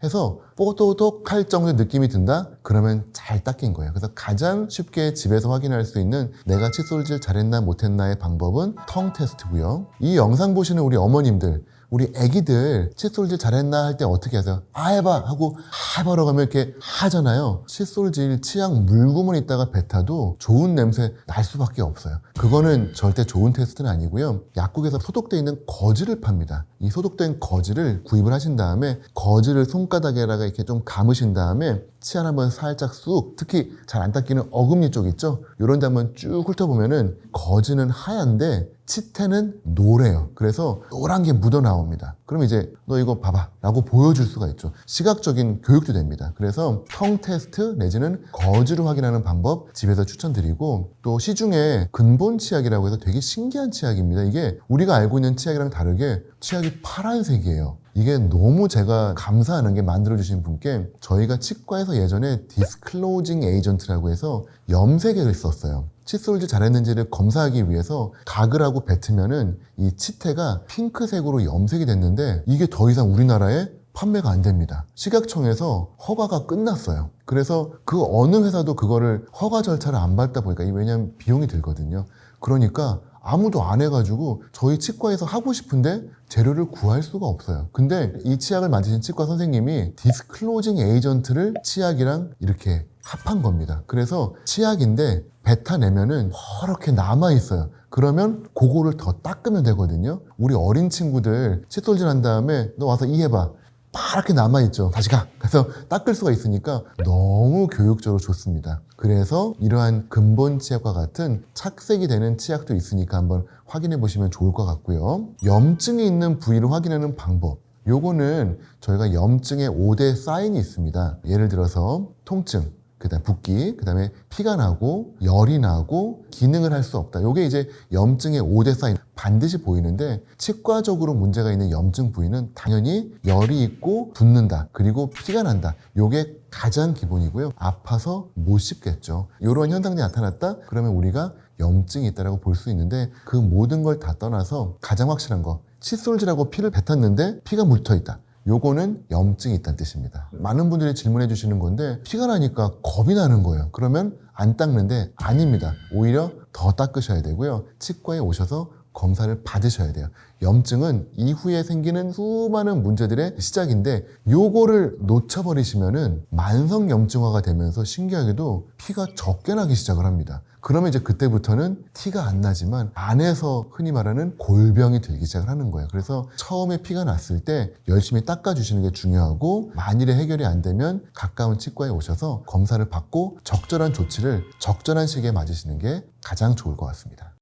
해서 뽀도독 할 정도의 느낌이 든다? 그러면 잘 닦인 거예요. 그래서 가장 쉽게 집에서 확인할 수 있는 내가 칫솔질 잘했나 못했나의 방법은 텅 테스트고요. 이 영상 보시는 우리 어머님들, 우리 애기들 칫솔질 잘했나 할 때 어떻게 하세요? 해봐 하고 해보라고 하면 이렇게 하잖아요. 칫솔질 치약 물구멍 있다가 뱉어도 좋은 냄새 날 수밖에 없어요. 그거는 절대 좋은 테스트는 아니고요. 약국에서 소독되어 있는 거즈를 팝니다. 이 소독된 거즈를 구입을 하신 다음에 거즈를 손바닥에다가 이렇게 좀 감으신 다음에 치아 한번 살짝 쑥, 특히 잘 안 닦이는 어금니 쪽 있죠? 이런 데 한번 쭉 훑어보면은 거즈는 하얀데 치태는 노래요. 그래서 노란 게 묻어 나옵니다. 그럼 이제 너 이거 봐봐 라고 보여줄 수가 있죠. 시각적인 교육도 됩니다. 그래서 텅 테스트 내지는 거즈로 확인하는 방법 집에서 추천드리고, 또 시중에 근본 치약이라고 해서 되게 신기한 치약입니다. 이게 우리가 알고 있는 치약이랑 다르게 치약이 파란색이에요. 이게 너무 제가 감사하는 게, 만들어주신 분께 저희가 치과에서 예전에 디스클로징 에이전트라고 해서 염색액을 썼어요. 칫솔질 잘했는지를 검사하기 위해서 각을 하고 뱉으면은 이 치태가 핑크색으로 염색이 됐는데 이게 더 이상 우리나라에 판매가 안 됩니다. 식약청에서 허가가 끝났어요. 그래서 그 어느 회사도 그거를 허가 절차를 안 밟다 보니까, 왜냐하면 비용이 들거든요. 그러니까 아무도 안 해가지고 저희 치과에서 하고 싶은데 재료를 구할 수가 없어요. 근데 이 치약을 만드신 치과 선생님이 디스클로징 에이전트를 치약이랑 이렇게 합한 겁니다. 그래서 치약인데 뱉어내면은 이렇게 남아있어요. 그러면 그거를 더 닦으면 되거든요. 우리 어린 친구들 칫솔질 한 다음에 너 와서 이 해봐. 파랗게 남아있죠. 다시 가. 그래서 닦을 수가 있으니까 너무 교육적으로 좋습니다. 그래서 이러한 근본 치약과 같은 착색이 되는 치약도 있으니까 한번 확인해 보시면 좋을 것 같고요. 염증이 있는 부위를 확인하는 방법. 요거는 저희가 염증의 5대 사인이 있습니다. 예를 들어서 통증, 그다음 붓기, 그다음에 피가 나고 열이 나고 기능을 할 수 없다. 요게 이제 염증의 5대 사인 반드시 보이는데 치과적으로 문제가 있는 염증 부위는 당연히 열이 있고 붓는다. 그리고 피가 난다. 요게 가장 기본이고요. 아파서 못 씹겠죠. 요런 현상이 나타났다? 그러면 우리가 염증이 있다고 볼 수 있는데 그 모든 걸 다 떠나서 가장 확실한 거 칫솔질하고 피를 뱉었는데 피가 묻어 있다. 요거는 염증이 있다는 뜻입니다. 많은 분들이 질문해 주시는 건데 피가 나니까 겁이 나는 거예요. 그러면 안 닦는데 아닙니다. 오히려 더 닦으셔야 되고요. 치과에 오셔서 검사를 받으셔야 돼요. 염증은 이후에 생기는 수많은 문제들의 시작인데 요거를 놓쳐버리시면은 만성염증화가 되면서 신기하게도 피가 적게 나기 시작을 합니다. 그러면 이제 그때부터는 티가 안 나지만 안에서 흔히 말하는 골병이 들기 시작을 하는 거예요. 그래서 처음에 피가 났을 때 열심히 닦아주시는 게 중요하고 만일에 해결이 안 되면 가까운 치과에 오셔서 검사를 받고 적절한 조치를 적절한 시기에 맞으시는 게 가장 좋을 것 같습니다.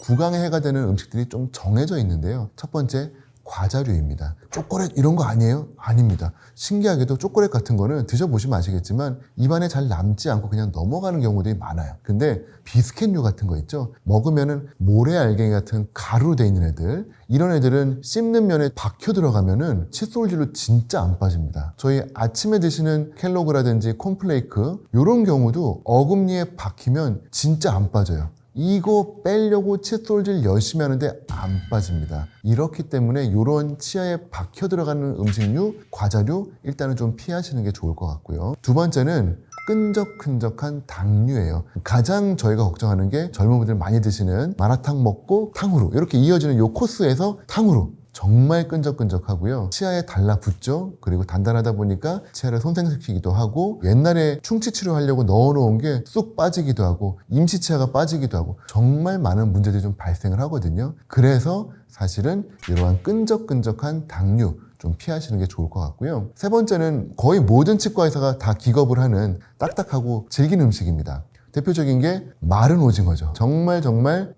구강에 해가 되는 음식들이 좀 정해져 있는데요. 첫 번째, 과자류입니다. 초콜릿 이런 거 아니에요? 아닙니다. 신기하게도 초콜릿 같은 거는 드셔보시면 아시겠지만 입안에 잘 남지 않고 그냥 넘어가는 경우들이 많아요. 근데 비스켓류 같은 거 있죠? 먹으면은 모래알갱이 같은 가루로 돼 있는 애들, 이런 애들은 씹는 면에 박혀 들어가면은 칫솔질로 진짜 안 빠집니다. 저희 아침에 드시는 켈로그라든지 콘플레이크 이런 경우도 어금니에 박히면 진짜 안 빠져요. 이거 빼려고 칫솔질 열심히 하는데 안 빠집니다. 이렇기 때문에 이런 치아에 박혀 들어가는 음식류, 과자류 일단은 좀 피하시는 게 좋을 것 같고요. 두 번째는 끈적끈적한 당류예요. 가장 저희가 걱정하는 게 젊은 분들 많이 드시는 마라탕 먹고 탕후루 이렇게 이어지는 요 코스에서 탕후루 정말 끈적끈적하고요. 치아에 달라붙죠. 그리고 단단하다 보니까 치아를 손상시키기도 하고 옛날에 충치 치료하려고 넣어놓은 게 쑥 빠지기도 하고 임시치아가 빠지기도 하고 정말 많은 문제들이 좀 발생을 하거든요. 그래서 사실은 이러한 끈적끈적한 당류 좀 피하시는 게 좋을 것 같고요. 세 번째는 거의 모든 치과 의사가 다 기겁을 하는 딱딱하고 질긴 음식입니다. 대표적인 게 마른 오징어죠. 정말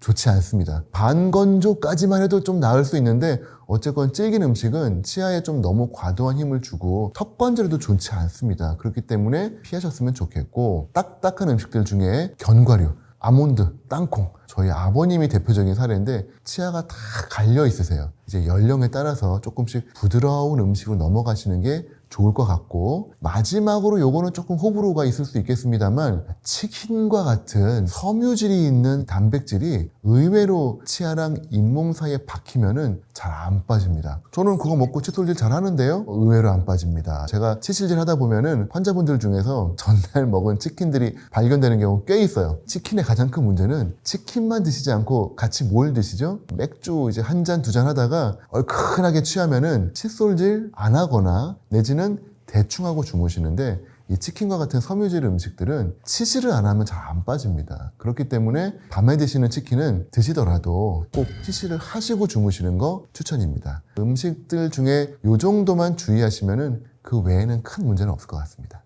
좋지 않습니다. 반건조까지만 해도 좀 나을 수 있는데 어쨌건 질긴 음식은 치아에 좀 너무 과도한 힘을 주고 턱관절에도 좋지 않습니다. 그렇기 때문에 피하셨으면 좋겠고 딱딱한 음식들 중에 견과류, 아몬드, 땅콩 저희 아버님이 대표적인 사례인데 치아가 다 갈려 있으세요. 이제 연령에 따라서 조금씩 부드러운 음식으로 넘어가시는 게 좋을 것 같고 마지막으로 요거는 조금 호불호가 있을 수 있겠습니다만 치킨과 같은 섬유질이 있는 단백질이 의외로 치아랑 잇몸 사이에 박히면은 잘 안 빠집니다. 저는 그거 먹고 칫솔질 잘 하는데요 의외로 안 빠집니다. 제가 치실질 하다 보면은 환자분들 중에서 전날 먹은 치킨들이 발견되는 경우 꽤 있어요. 치킨의 가장 큰 문제는 치킨만 드시지 않고 같이 뭘 드시죠? 맥주 이제 한 잔, 두 잔 하다가 얼큰하게 취하면은 칫솔질 안 하거나 내지는 대충 하고 주무시는데 이 치킨과 같은 섬유질 음식들은 치실을 안 하면 잘 안 빠집니다. 그렇기 때문에 밤에 드시는 치킨은 드시더라도 꼭 치실을 하시고 주무시는 거 추천입니다. 음식들 중에 이 정도만 주의하시면은 그 외에는 큰 문제는 없을 것 같습니다.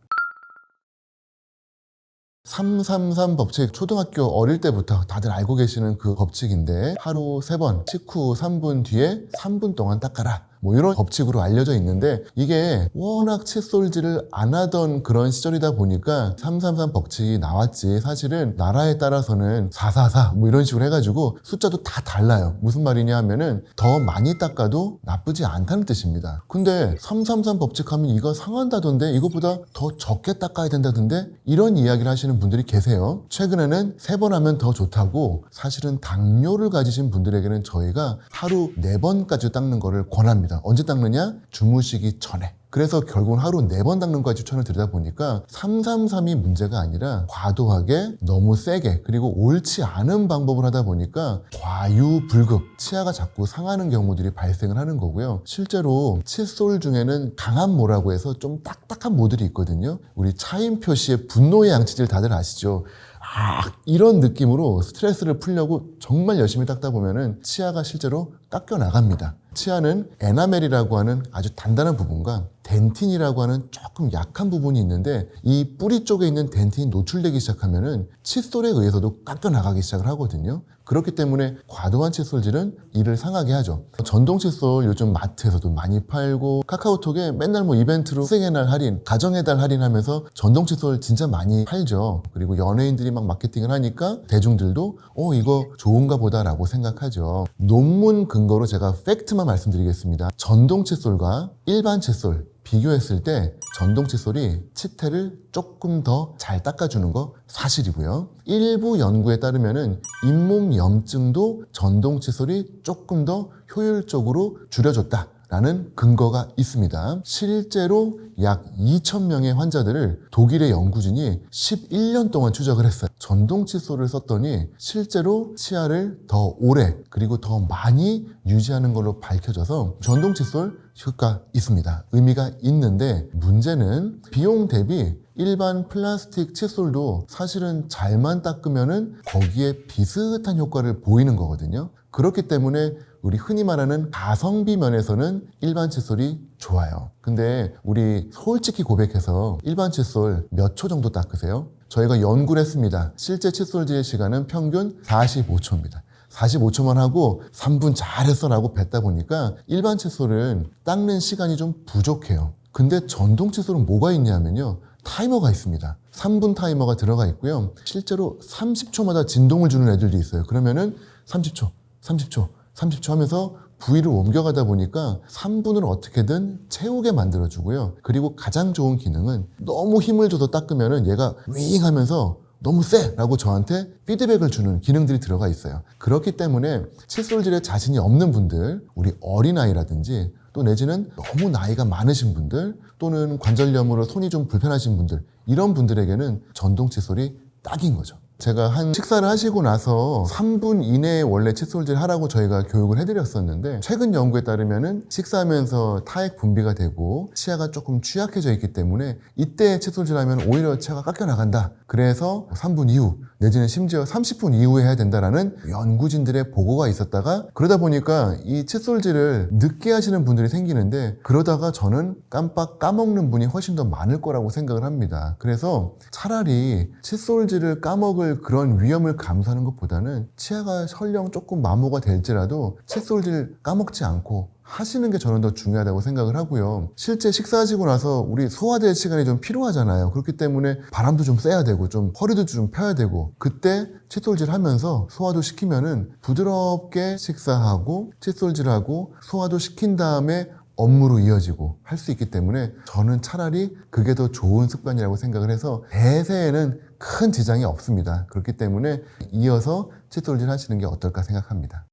333 법칙, 초등학교 어릴 때부터 다들 알고 계시는 그 법칙인데 하루 3번, 식후 3분 뒤에 3분 동안 닦아라. 뭐 이런 법칙으로 알려져 있는데 이게 워낙 칫솔질을 안 하던 그런 시절이다 보니까 333 법칙이 나왔지 사실은 나라에 따라서는 444 뭐 이런 식으로 해가지고 숫자도 다 달라요. 무슨 말이냐 하면은 더 많이 닦아도 나쁘지 않다는 뜻입니다. 근데 333 법칙 하면 이거 상한다던데 이것보다 더 적게 닦아야 된다던데 이런 이야기를 하시는 분들이 계세요. 최근에는 3번 하면 더 좋다고 사실은 당뇨를 가지신 분들에게는 저희가 하루 4번까지 닦는 거를 권합니다. 닦습니다. 언제 닦느냐? 주무시기 전에. 그래서 결국은 하루 4번 닦는 거에 추천을 드리다 보니까 333이 문제가 아니라 과도하게 너무 세게 그리고 옳지 않은 방법을 하다 보니까 과유불급 치아가 자꾸 상하는 경우들이 발생을 하는 거고요. 실제로 칫솔 중에는 강한 모라고 해서 좀 딱딱한 모들이 있거든요. 우리 차임 표시의 분노의 양치질 다들 아시죠? 이런 느낌으로 스트레스를 풀려고 정말 열심히 닦다 보면은 치아가 실제로 깎여 나갑니다. 치아는 에나멜이라고 하는 아주 단단한 부분과 덴틴이라고 하는 조금 약한 부분이 있는데 이 뿌리 쪽에 있는 덴틴이 노출되기 시작하면은 칫솔에 의해서도 깎여 나가기 시작을 하거든요. 그렇기 때문에 과도한 칫솔질은 이를 상하게 하죠. 전동 칫솔 요즘 마트에서도 많이 팔고 카카오톡에 맨날 이벤트로 수생의 날 할인, 가정의 달 할인하면서 전동 칫솔 진짜 많이 팔죠. 그리고 연예인들이 막 마케팅을 하니까 대중들도 이거 좋은가 보다라고 생각하죠. 논문 근거로 제가 팩트만 말씀드리겠습니다. 전동 칫솔과 일반 칫솔 비교했을 때 전동 칫솔이 치태를 조금 더 잘 닦아주는 거 사실이고요. 일부 연구에 따르면은 잇몸 염증도 전동 칫솔이 조금 더 효율적으로 줄여줬다. 라는 근거가 있습니다. 실제로 약 2,000명의 환자들을 독일의 연구진이 11년 동안 추적을 했어요. 전동 칫솔을 썼더니 실제로 치아를 더 오래 그리고 더 많이 유지하는 걸로 밝혀져서 전동 칫솔 효과 있습니다. 의미가 있는데 문제는 비용 대비 일반 플라스틱 칫솔도 사실은 잘만 닦으면은 거기에 비슷한 효과를 보이는 거거든요. 그렇기 때문에 우리 흔히 말하는 가성비 면에서는 일반 칫솔이 좋아요. 근데 우리 솔직히 고백해서 일반 칫솔 몇 초 정도 닦으세요? 저희가 연구를 했습니다. 실제 칫솔질 시간은 평균 45초입니다. 45초만 하고 3분 잘했어 라고 뱉다 보니까 일반 칫솔은 닦는 시간이 좀 부족해요. 근데 전동 칫솔은 뭐가 있냐면요. 타이머가 있습니다. 3분 타이머가 들어가 있고요. 실제로 30초마다 진동을 주는 애들도 있어요. 그러면은 30초, 30초, 30초 하면서 부위를 옮겨가다 보니까 3분을 어떻게든 채우게 만들어주고요. 그리고 가장 좋은 기능은 너무 힘을 줘서 닦으면은 얘가 윙 하면서 너무 세! 라고 저한테 피드백을 주는 기능들이 들어가 있어요. 그렇기 때문에 칫솔질에 자신이 없는 분들, 우리 어린아이라든지 또 내지는 너무 나이가 많으신 분들 또는 관절염으로 손이 좀 불편하신 분들 이런 분들에게는 전동 칫솔이 딱인 거죠. 제가 한 식사를 하시고 나서 3분 이내에 원래 칫솔질 하라고 저희가 교육을 해드렸었는데 최근 연구에 따르면은 식사하면서 타액 분비가 되고 치아가 조금 취약해져 있기 때문에 이때 칫솔질 하면 오히려 치아가 깎여 나간다. 그래서 3분 이후 내지는 심지어 30분 이후에 해야 된다라는 연구진들의 보고가 있었다가 그러다 보니까 이 칫솔질을 늦게 하시는 분들이 생기는데 그러다가 저는 깜빡 까먹는 분이 훨씬 더 많을 거라고 생각을 합니다. 그래서 차라리 칫솔질을 까먹을 그런 위험을 감수하는 것보다는 치아가 설령 조금 마모가 될지라도 칫솔질 까먹지 않고 하시는 게 저는 더 중요하다고 생각을 하고요. 실제 식사하시고 나서 우리 소화될 시간이 좀 필요하잖아요. 그렇기 때문에 바람도 좀 쐬야 되고 좀 허리도 좀 펴야 되고 그때 칫솔질 하면서 소화도 시키면은 부드럽게 식사하고 칫솔질하고 소화도 시킨 다음에 업무로 이어지고 할 수 있기 때문에 저는 차라리 그게 더 좋은 습관이라고 생각을 해서 대세에는 큰 지장이 없습니다. 그렇기 때문에 이어서 칫솔질 하시는 게 어떨까 생각합니다.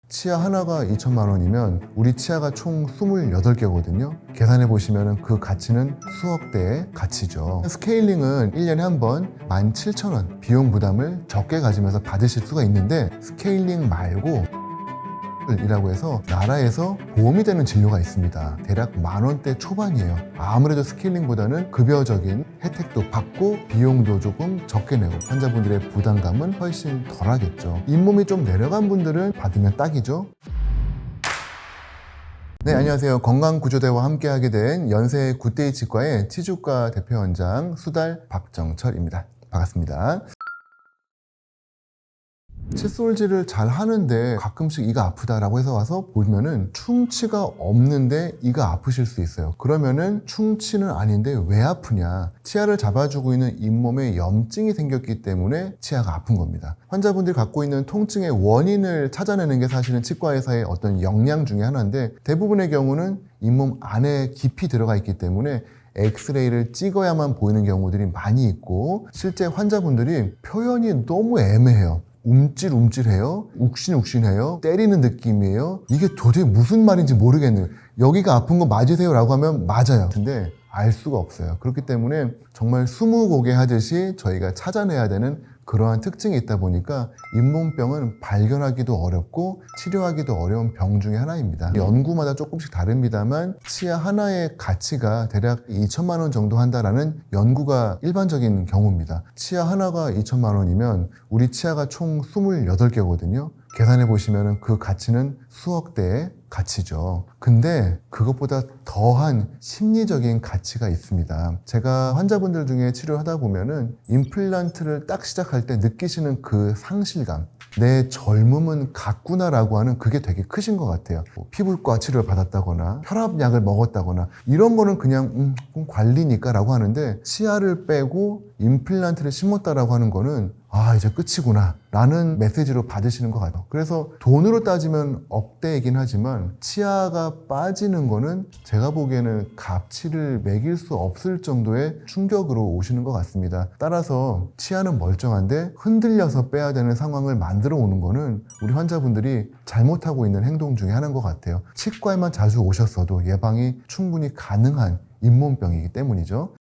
치아 하나가 2천만 원이면 우리 치아가 총 28개거든요. 계산해 보시면 그 가치는 수억 대의 가치죠. 스케일링은 1년에 한 번 17,000원 비용 부담을 적게 가지면서 받으실 수가 있는데 스케일링 말고 이라고 해서 나라에서 보험이 되는 진료가 있습니다. 대략 10,000원대 초반이에요. 아무래도 스케일링보다는 급여적인 혜택도 받고 비용도 조금 적게 내고 환자분들의 부담감은 훨씬 덜하겠죠. 잇몸이 좀 내려간 분들은 받으면 딱이죠. 네, 안녕하세요. 건강구조대와 함께하게 된 연세 굿데이 치과의 치주과 대표원장 수달 박정철입니다. 반갑습니다. 칫솔질을 잘 하는데 가끔씩 이가 아프다라고 해서 와서 보면은 충치가 없는데 이가 아프실 수 있어요. 그러면은 충치는 아닌데 왜 아프냐? 치아를 잡아주고 있는 잇몸에 염증이 생겼기 때문에 치아가 아픈 겁니다. 환자분들이 갖고 있는 통증의 원인을 찾아내는 게 사실은 치과의사의 어떤 역량 중에 하나인데 대부분의 경우는 잇몸 안에 깊이 들어가 있기 때문에 엑스레이를 찍어야만 보이는 경우들이 많이 있고 실제 환자분들이 표현이 너무 애매해요. 움찔움찔해요. 욱신욱신해요. 때리는 느낌이에요. 이게 도대체 무슨 말인지 모르겠네요. 여기가 아픈 거 맞으세요? 라고 하면 맞아요. 근데 알 수가 없어요. 그렇기 때문에 정말 스무고개 하듯이 저희가 찾아내야 되는 그러한 특징이 있다 보니까 잇몸병은 발견하기도 어렵고 치료하기도 어려운 병 중에 하나입니다. 연구마다 조금씩 다릅니다만 치아 하나의 가치가 대략 2천만 원 정도 한다라는 연구가 일반적인 경우입니다. 치아 하나가 2천만 원이면 우리 치아가 총 28개거든요. 계산해 보시면 그 가치는 수억 대의 가치죠. 근데 그것보다 더한 심리적인 가치가 있습니다. 제가 환자분들 중에 치료하다 보면은 임플란트를 딱 시작할 때 느끼시는 그 상실감, 내 젊음은 갔구나라고 하는 그게 되게 크신 것 같아요. 뭐 피부과 치료를 받았다거나 혈압약을 먹었다거나 이런 거는 그냥 관리니까 라고 하는데 치아를 빼고 임플란트를 심었다라고 하는 거는 이제 끝이구나 라는 메시지로 받으시는 것 같아요. 그래서 돈으로 따지면 억대이긴 하지만 치아가 빠지는 거는 제가 보기에는 값치를 매길 수 없을 정도의 충격으로 오시는 것 같습니다. 따라서 치아는 멀쩡한데 흔들려서 빼야 되는 상황을 만들어 오는 거는 우리 환자분들이 잘못하고 있는 행동 중에 하나인 것 같아요. 치과에만 자주 오셨어도 예방이 충분히 가능한 잇몸병이기 때문이죠.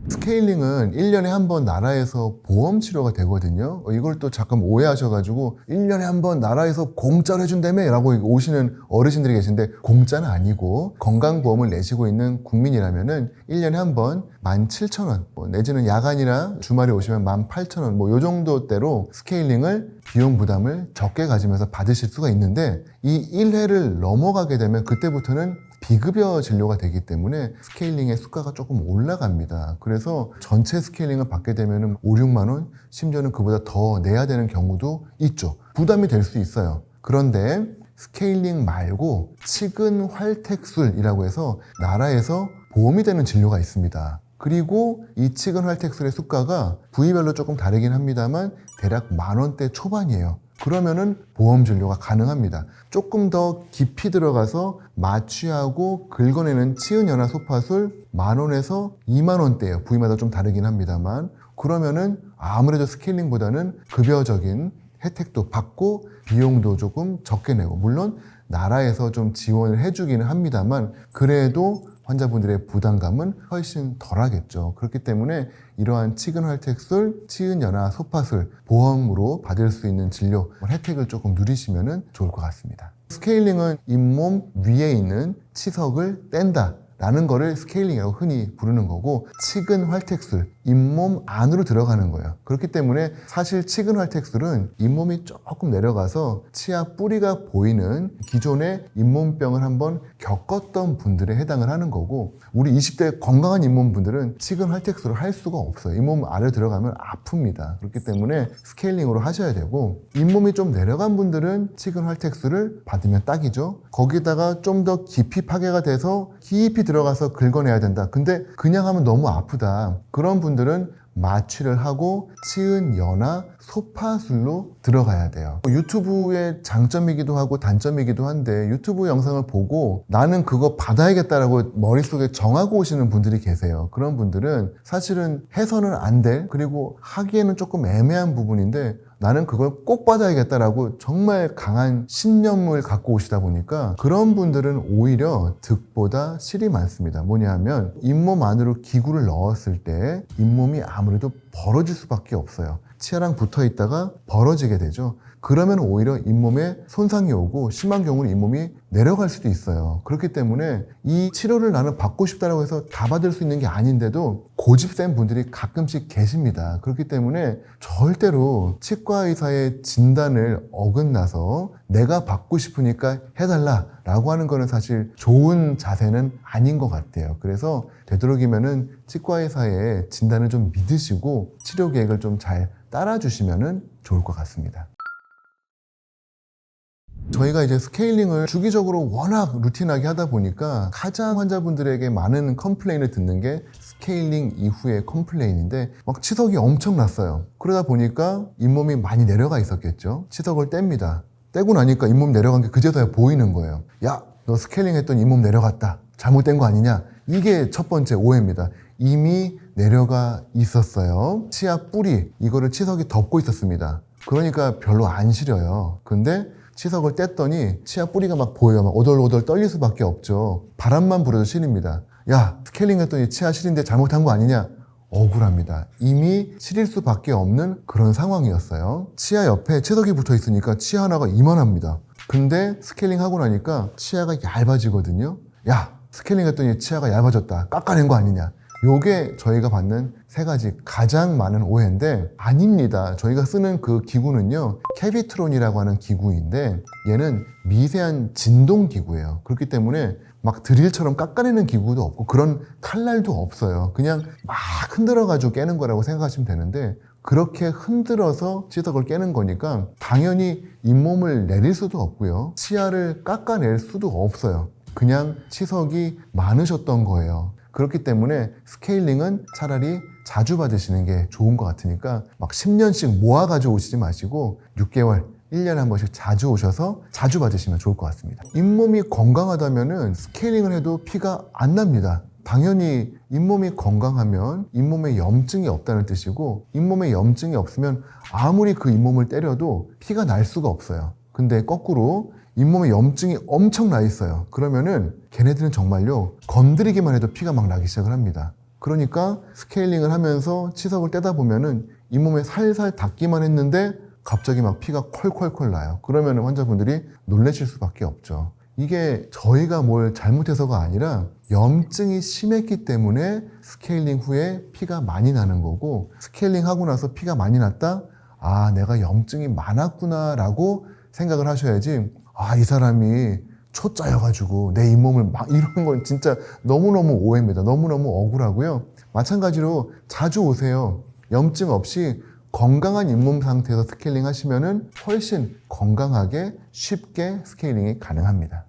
스케일링은 1년에 한 번 나라에서 보험 치료가 되거든요. 이걸 또 잠깐 오해하셔가지고 1년에 한 번 나라에서 공짜로 해준다며 라고 오시는 어르신들이 계신데 공짜는 아니고 건강보험을 내시고 있는 국민이라면은 1년에 한 번 17,000원 내지는 야간이나 주말에 오시면 18,000원 요 정도대로 스케일링을 비용 부담을 적게 가지면서 받으실 수가 있는데 이 1회를 넘어가게 되면 그때부터는 비급여 진료가 되기 때문에 스케일링의 수가가 조금 올라갑니다. 그래서 전체 스케일링을 받게 되면 5, 6만 원, 심지어는 그보다 더 내야 되는 경우도 있죠. 부담이 될 수 있어요. 그런데 스케일링 말고 치근 활택술이라고 해서 나라에서 보험이 되는 진료가 있습니다. 그리고 이 치근 활택술의 수가가 부위별로 조금 다르긴 합니다만 대략 10,000원대 초반이에요. 그러면은 보험 진료가 가능합니다. 조금 더 깊이 들어가서 마취하고 긁어내는 치은연화 소파술 10,000원에서 20,000원대예요. 부위마다 좀 다르긴 합니다만 그러면은 아무래도 스케일링보다는 급여적인 혜택도 받고 비용도 조금 적게 내고 물론 나라에서 좀 지원을 해주기는 합니다만 그래도 환자분들의 부담감은 훨씬 덜하겠죠. 그렇기 때문에 이러한 치근활택술, 치은연화, 소파술 보험으로 받을 수 있는 진료 혜택을 조금 누리시면 좋을 것 같습니다. 스케일링은 잇몸 위에 있는 치석을 뗀다 라는 거를 스케일링이라고 흔히 부르는 거고 치근활택술, 잇몸 안으로 들어가는 거예요. 그렇기 때문에 사실 치근활택술은 잇몸이 조금 내려가서 치아 뿌리가 보이는 기존의 잇몸병을 한번 겪었던 분들에 해당을 하는 거고 우리 20대 건강한 잇몸 분들은 치근활택술을 할 수가 없어요. 잇몸 안에 들어가면 아픕니다. 그렇기 때문에 스케일링으로 하셔야 되고 잇몸이 좀 내려간 분들은 치근활택술을 받으면 딱이죠. 거기다가 좀 더 깊이 파괴가 돼서 깊이 들어가서 긁어내야 된다. 근데 그냥 하면 너무 아프다. 그런 분들은 마취를 하고 치은연화 소파술로 들어가야 돼요. 유튜브의 장점이기도 하고 단점이기도 한데 유튜브 영상을 보고 나는 그거 받아야겠다라고 머릿속에 정하고 오시는 분들이 계세요. 그런 분들은 사실은 해서는 안 될 그리고 하기에는 조금 애매한 부분인데 나는 그걸 꼭 받아야겠다라고 정말 강한 신념을 갖고 오시다 보니까 그런 분들은 오히려 득보다 실이 많습니다. 뭐냐 하면 잇몸 안으로 기구를 넣었을 때 잇몸이 아무래도 벌어질 수밖에 없어요. 치아랑 붙어 있다가 벌어지게 되죠. 그러면 오히려 잇몸에 손상이 오고 심한 경우는 잇몸이 내려갈 수도 있어요. 그렇기 때문에 이 치료를 나는 받고 싶다고 해서 다 받을 수 있는 게 아닌데도 고집센 분들이 가끔씩 계십니다. 그렇기 때문에 절대로 치과 의사의 진단을 어긋나서 내가 받고 싶으니까 해달라라고 하는 거는 사실 좋은 자세는 아닌 것 같아요. 그래서 되도록이면은 치과 의사의 진단을 좀 믿으시고 치료 계획을 좀 잘 따라주시면 좋을 것 같습니다. 저희가 이제 스케일링을 주기적으로 워낙 루틴하게 하다 보니까 가장 환자분들에게 많은 컴플레인을 듣는 게 스케일링 이후의 컴플레인인데 막 치석이 엄청 났어요. 그러다 보니까 잇몸이 많이 내려가 있었겠죠. 치석을 뗍니다. 떼고 나니까 잇몸 내려간 게 그제서야 보이는 거예요. 야, 너 스케일링 했더니 잇몸 내려갔다. 잘못된 거 아니냐? 이게 첫 번째 오해입니다. 이미 내려가 있었어요. 치아 뿌리 이거를 치석이 덮고 있었습니다. 그러니까 별로 안 시려요. 근데 치석을 뗐더니 치아 뿌리가 막 보여요. 막 오돌오돌 떨릴 수밖에 없죠. 바람만 불어도 시립니다. 야, 스케일링 했더니 치아 시린데 잘못한 거 아니냐? 억울합니다. 이미 시릴 수밖에 없는 그런 상황이었어요. 치아 옆에 치석이 붙어 있으니까 치아 하나가 이만합니다. 근데 스케일링 하고 나니까 치아가 얇아지거든요. 야, 스케일링 했더니 치아가 얇아졌다. 깎아낸 거 아니냐? 요게 저희가 받는 세 가지 가장 많은 오해인데 아닙니다. 저희가 쓰는 그 기구는요, 캐비트론이라고 하는 기구인데 얘는 미세한 진동 기구예요. 그렇기 때문에 막 드릴처럼 깎아내는 기구도 없고 그런 칼날도 없어요. 그냥 막 흔들어가지고 깨는 거라고 생각하시면 되는데 그렇게 흔들어서 치석을 깨는 거니까 당연히 잇몸을 내릴 수도 없고요. 치아를 깎아낼 수도 없어요. 그냥 치석이 많으셨던 거예요. 그렇기 때문에 스케일링은 차라리 자주 받으시는 게 좋은 것 같으니까 막 10년씩 모아가지고 오시지 마시고 6개월, 1년에 한 번씩 자주 오셔서 자주 받으시면 좋을 것 같습니다. 잇몸이 건강하다면 스케일링을 해도 피가 안 납니다. 당연히 잇몸이 건강하면 잇몸에 염증이 없다는 뜻이고 잇몸에 염증이 없으면 아무리 그 잇몸을 때려도 피가 날 수가 없어요. 근데 거꾸로 잇몸에 염증이 엄청 나 있어요. 그러면은 걔네들은 정말요 건드리기만 해도 피가 막 나기 시작을 합니다. 그러니까 스케일링을 하면서 치석을 떼다 보면은 잇몸에 살살 닿기만 했는데 갑자기 막 피가 콜콜콜 나요. 그러면 환자분들이 놀라실 수밖에 없죠. 이게 저희가 뭘 잘못해서가 아니라 염증이 심했기 때문에 스케일링 후에 피가 많이 나는 거고 스케일링 하고 나서 피가 많이 났다? 아, 내가 염증이 많았구나 라고 생각을 하셔야지 아, 이 사람이 초짜여가지고 내 잇몸을 막 이런 건 진짜 너무너무 오해입니다. 너무너무 억울하고요. 마찬가지로 자주 오세요. 염증 없이 건강한 잇몸 상태에서 스케일링 하시면은 훨씬 건강하게 쉽게 스케일링이 가능합니다.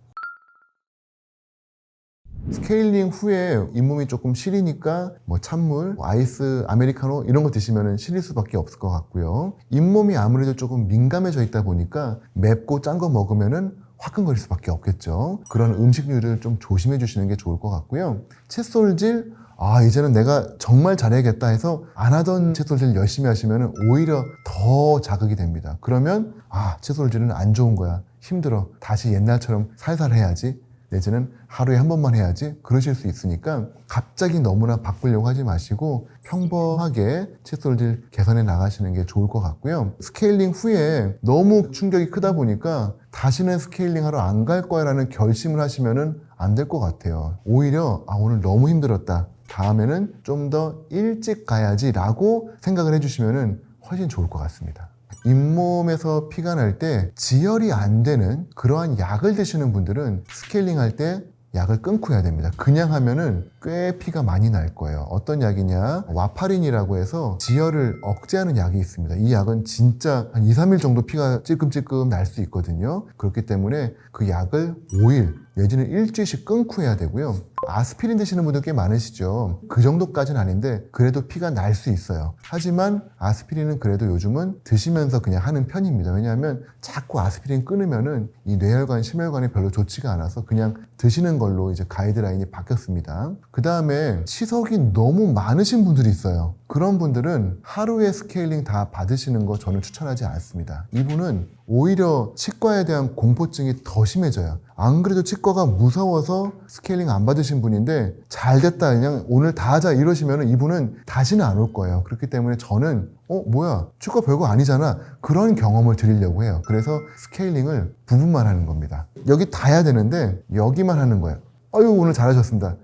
스케일링 후에 잇몸이 조금 시리니까 뭐 찬물, 아이스, 아메리카노 이런 거 드시면 시릴 수밖에 없을 것 같고요. 잇몸이 아무래도 조금 민감해져 있다 보니까 맵고 짠 거 먹으면은 화끈거릴 수밖에 없겠죠. 그런 음식류를 좀 조심해 주시는 게 좋을 것 같고요. 칫솔질, 아, 이제는 내가 정말 잘해야겠다 해서 안 하던 칫솔질 열심히 하시면 오히려 더 자극이 됩니다. 그러면 아, 칫솔질은 안 좋은 거야. 힘들어. 다시 옛날처럼 살살 해야지. 내지는 하루에 한 번만 해야지. 그러실 수 있으니까 갑자기 너무나 바꾸려고 하지 마시고 평범하게 칫솔질 개선해 나가시는 게 좋을 것 같고요. 스케일링 후에 너무 충격이 크다 보니까 다시는 스케일링 하러 안 갈 거야 라는 결심을 하시면 안 될 것 같아요. 오히려 아, 오늘 너무 힘들었다. 다음에는 좀 더 일찍 가야지 라고 생각을 해주시면 훨씬 좋을 것 같습니다. 잇몸에서 피가 날 때 지혈이 안 되는 그러한 약을 드시는 분들은 스케일링 할 때 약을 끊고 해야 됩니다. 그냥 하면은 꽤 피가 많이 날 거예요. 어떤 약이냐? 와파린이라고 해서 지혈을 억제하는 약이 있습니다. 이 약은 진짜 한 2, 3일 정도 피가 찔끔찔끔 날 수 있거든요. 그렇기 때문에 그 약을 5일 내지는 일주일씩 끊고 해야 되고요. 아스피린 드시는 분들 꽤 많으시죠. 그 정도까지는 아닌데 그래도 피가 날 수 있어요. 하지만 아스피린은 그래도 요즘은 드시면서 그냥 하는 편입니다. 왜냐하면 자꾸 아스피린 끊으면은 이 뇌혈관, 심혈관에 별로 좋지가 않아서 그냥 드시는 걸로 이제 가이드라인이 바뀌었습니다. 그 다음에 치석이 너무 많으신 분들이 있어요. 그런 분들은 하루에 스케일링 다 받으시는 거 저는 추천하지 않습니다. 이분은 오히려 치과에 대한 공포증이 더 심해져요. 안 그래도 치과가 무서워서 스케일링 안 받으신 분인데 잘 됐다 그냥 오늘 다 하자 이러시면 이분은 다시는 안 올 거예요. 그렇기 때문에 저는 뭐야 치과 별거 아니잖아 그런 경험을 드리려고 해요. 그래서 스케일링을 부분만 하는 겁니다. 여기 다 해야 되는데 여기만 하는 거예요. 아유 오늘 잘하셨습니다.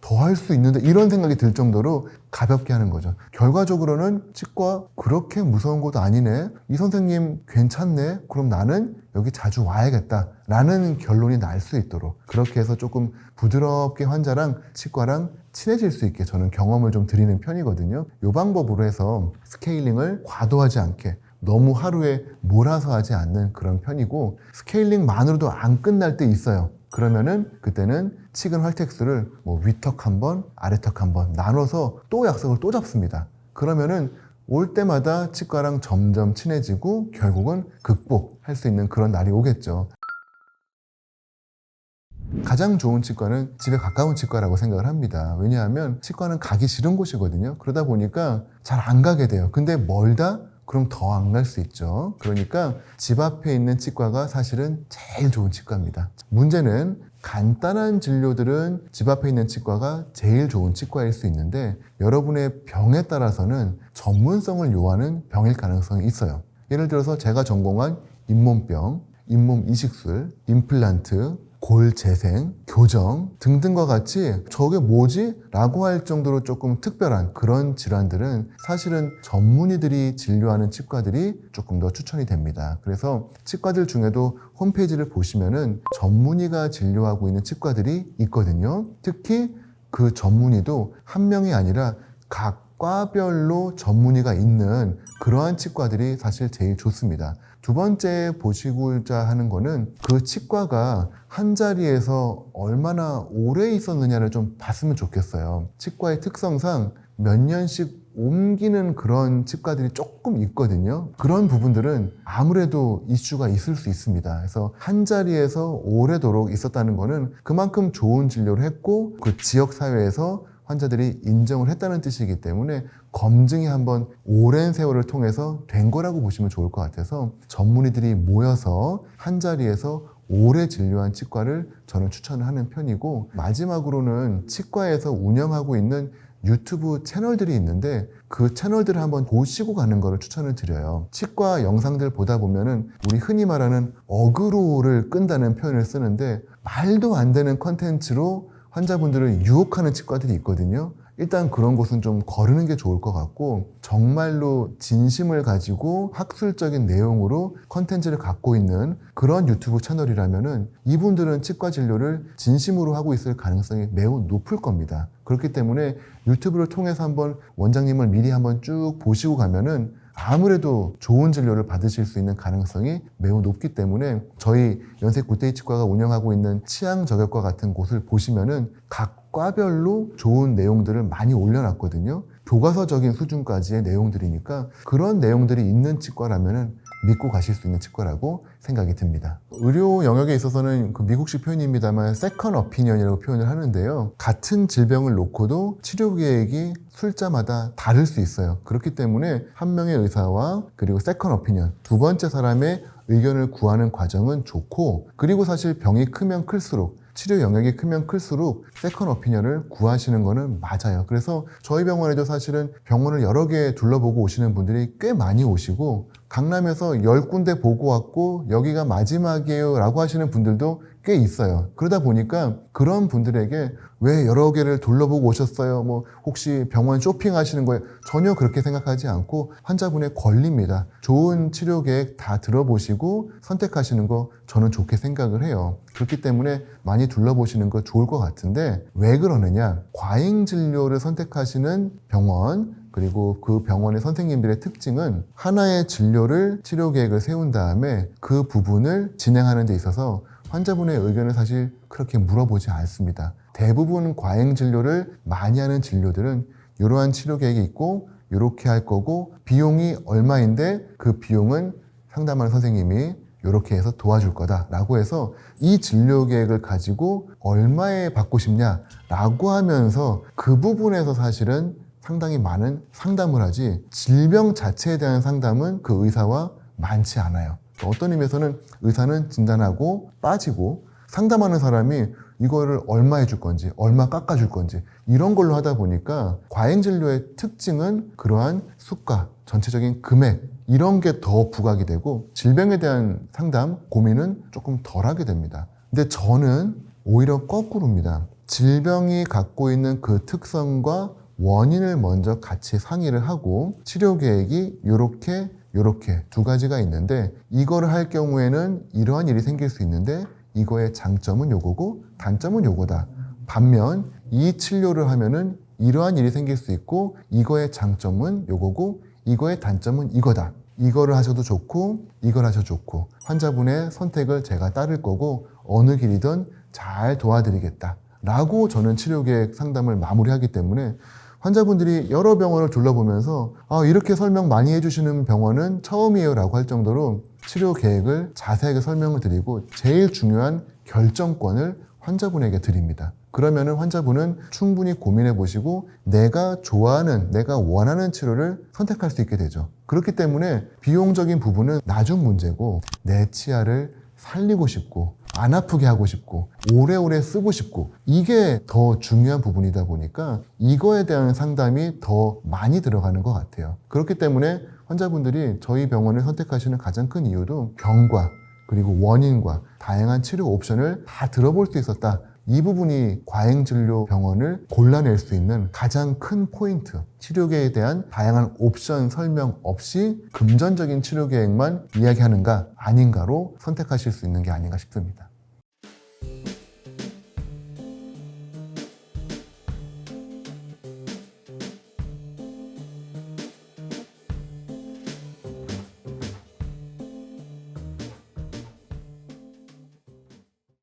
더 할 수 있는데 이런 생각이 들 정도로 가볍게 하는 거죠. 결과적으로는 치과 그렇게 무서운 곳 아니네. 이 선생님 괜찮네. 그럼 나는 여기 자주 와야겠다. 라는 결론이 날 수 있도록 그렇게 해서 조금 부드럽게 환자랑 치과랑 친해질 수 있게 저는 경험을 좀 드리는 편이거든요. 이 방법으로 해서 스케일링을 과도하지 않게 너무 하루에 몰아서 하지 않는 그런 편이고 스케일링만으로도 안 끝날 때 있어요. 그러면은 그때는 치근 활텍스를 위턱 한 번, 아래턱 한 번 나눠서 또 약속을 또 잡습니다. 그러면은 올 때마다 치과랑 점점 친해지고 결국은 극복할 수 있는 그런 날이 오겠죠. 가장 좋은 치과는 집에 가까운 치과라고 생각을 합니다. 왜냐하면 치과는 가기 싫은 곳이거든요. 그러다 보니까 잘 안 가게 돼요. 근데 멀다? 그럼 더 안 갈 수 있죠. 그러니까 집 앞에 있는 치과가 사실은 제일 좋은 치과입니다. 문제는 간단한 진료들은 집 앞에 있는 치과가 제일 좋은 치과일 수 있는데 여러분의 병에 따라서는 전문성을 요하는 병일 가능성이 있어요. 예를 들어서 제가 전공한 잇몸병, 잇몸 이식술, 임플란트, 골 재생, 교정 등등과 같이 저게 뭐지? 라고 할 정도로 조금 특별한 그런 질환들은 사실은 전문의들이 진료하는 치과들이 조금 더 추천이 됩니다. 그래서 치과들 중에도 홈페이지를 보시면은 전문의가 진료하고 있는 치과들이 있거든요. 특히 그 전문의도 한 명이 아니라 각 과별로 전문의가 있는 그러한 치과들이 사실 제일 좋습니다. 두 번째 보시고자 하는 거는 그 치과가 한 자리에서 얼마나 오래 있었느냐를 좀 봤으면 좋겠어요. 치과의 특성상 몇 년씩 옮기는 그런 치과들이 조금 있거든요. 그런 부분들은 아무래도 이슈가 있을 수 있습니다. 그래서 한 자리에서 오래도록 있었다는 거는 그만큼 좋은 진료를 했고 그 지역 사회에서 환자들이 인정을 했다는 뜻이기 때문에 검증이 한번 오랜 세월을 통해서 된 거라고 보시면 좋을 것 같아서 전문의들이 모여서 한 자리에서 오래 진료한 치과를 저는 추천을 하는 편이고, 마지막으로는 치과에서 운영하고 있는 유튜브 채널들이 있는데 그 채널들을 한번 보시고 가는 거를 추천을 드려요. 치과 영상들 보다 보면은 우리 흔히 말하는 어그로를 끈다는 표현을 쓰는데 말도 안 되는 컨텐츠로 환자분들을 유혹하는 치과들이 있거든요. 일단 그런 곳은 좀 거르는 게 좋을 것 같고, 정말로 진심을 가지고 학술적인 내용으로 컨텐츠를 갖고 있는 그런 유튜브 채널이라면은 이분들은 치과 진료를 진심으로 하고 있을 가능성이 매우 높을 겁니다. 그렇기 때문에 유튜브를 통해서 한번 원장님을 미리 한번 쭉 보시고 가면은 아무래도 좋은 진료를 받으실 수 있는 가능성이 매우 높기 때문에 저희 연세 굿데이 치과가 운영하고 있는 치앙 저격과 같은 곳을 보시면은 각 과별로 좋은 내용들을 많이 올려놨거든요. 교과서적인 수준까지의 내용들이니까 그런 내용들이 있는 치과라면은 믿고 가실 수 있는 치과라고 생각이 듭니다. 의료 영역에 있어서는 그 미국식 표현입니다만 세컨 어피니언이라고 표현을 하는데요. 같은 질병을 놓고도 치료 계획이 술자마다 다를 수 있어요. 그렇기 때문에 한 명의 의사와 그리고 세컨 어피니언, 두 번째 사람의 의견을 구하는 과정은 좋고, 그리고 사실 병이 크면 클수록, 치료 영역이 크면 클수록 세컨 어피니언을 구하시는 거는 맞아요. 그래서 저희 병원에도 사실은 병원을 여러 개 둘러보고 오시는 분들이 꽤 많이 오시고, 강남에서 10군데 보고 왔고 여기가 마지막이에요 라고 하시는 분들도 꽤 있어요. 그러다 보니까 그런 분들에게 왜 여러 개를 둘러보고 오셨어요? 뭐 혹시 병원 쇼핑하시는 거예요? 전혀 그렇게 생각하지 않고 환자분의 권리입니다. 좋은 치료 계획 다 들어보시고 선택하시는 거 저는 좋게 생각을 해요. 그렇기 때문에 많이 둘러보시는 거 좋을 것 같은데, 왜 그러느냐? 과잉 진료를 선택하시는 병원, 그리고 그 병원의 선생님들의 특징은 하나의 진료를 치료 계획을 세운 다음에 그 부분을 진행하는 데 있어서 환자분의 의견을 사실 그렇게 물어보지 않습니다. 대부분 과잉 진료를 많이 하는 진료들은 이러한 치료 계획이 있고 이렇게 할 거고 비용이 얼마인데 그 비용은 상담하는 선생님이 이렇게 해서 도와줄 거다 라고 해서 이 진료 계획을 가지고 얼마에 받고 싶냐 라고 하면서 그 부분에서 사실은 상당히 많은 상담을 하지, 질병 자체에 대한 상담은 그 의사와 많지 않아요. 어떤 의미에서는 의사는 진단하고 빠지고 상담하는 사람이 이거를 얼마 해줄 건지 얼마 깎아줄 건지 이런 걸로 하다 보니까 과잉 진료의 특징은 그러한 수가, 전체적인 금액 이런 게 더 부각이 되고 질병에 대한 상담, 고민은 조금 덜 하게 됩니다. 근데 저는 오히려 거꾸로입니다. 질병이 갖고 있는 그 특성과 원인을 먼저 같이 상의를 하고 치료 계획이 요렇게 두 가지가 있는데 이거를 할 경우에는 이러한 일이 생길 수 있는데 이거의 장점은 요거고 단점은 요거다. 반면 이 치료를 하면은 이러한 일이 생길 수 있고 이거의 장점은 요거고 이거의 단점은 이거다. 이거를 하셔도 좋고 이걸 하셔도 좋고 환자분의 선택을 제가 따를 거고 어느 길이든 잘 도와드리겠다 라고 저는 치료계획 상담을 마무리하기 때문에 환자분들이 여러 병원을 둘러보면서 이렇게 설명 많이 해주시는 병원은 처음이에요 라고 할 정도로 치료 계획을 자세하게 설명을 드리고 제일 중요한 결정권을 환자분에게 드립니다. 그러면은 환자분은 충분히 고민해 보시고 내가 좋아하는, 내가 원하는 치료를 선택할 수 있게 되죠. 그렇기 때문에 비용적인 부분은 나중 문제고 내 치아를 살리고 싶고 안 아프게 하고 싶고 오래오래 쓰고 싶고 이게 더 중요한 부분이다 보니까 이거에 대한 상담이 더 많이 들어가는 것 같아요. 그렇기 때문에 환자분들이 저희 병원을 선택하시는 가장 큰 이유도 병과 그리고 원인과 다양한 치료 옵션을 다 들어볼 수 있었다. 이 부분이 과잉진료 병원을 골라낼 수 있는 가장 큰 포인트. 치료계에 대한 다양한 옵션 설명 없이 금전적인 치료 계획만 이야기하는가 아닌가로 선택하실 수 있는 게 아닌가 싶습니다.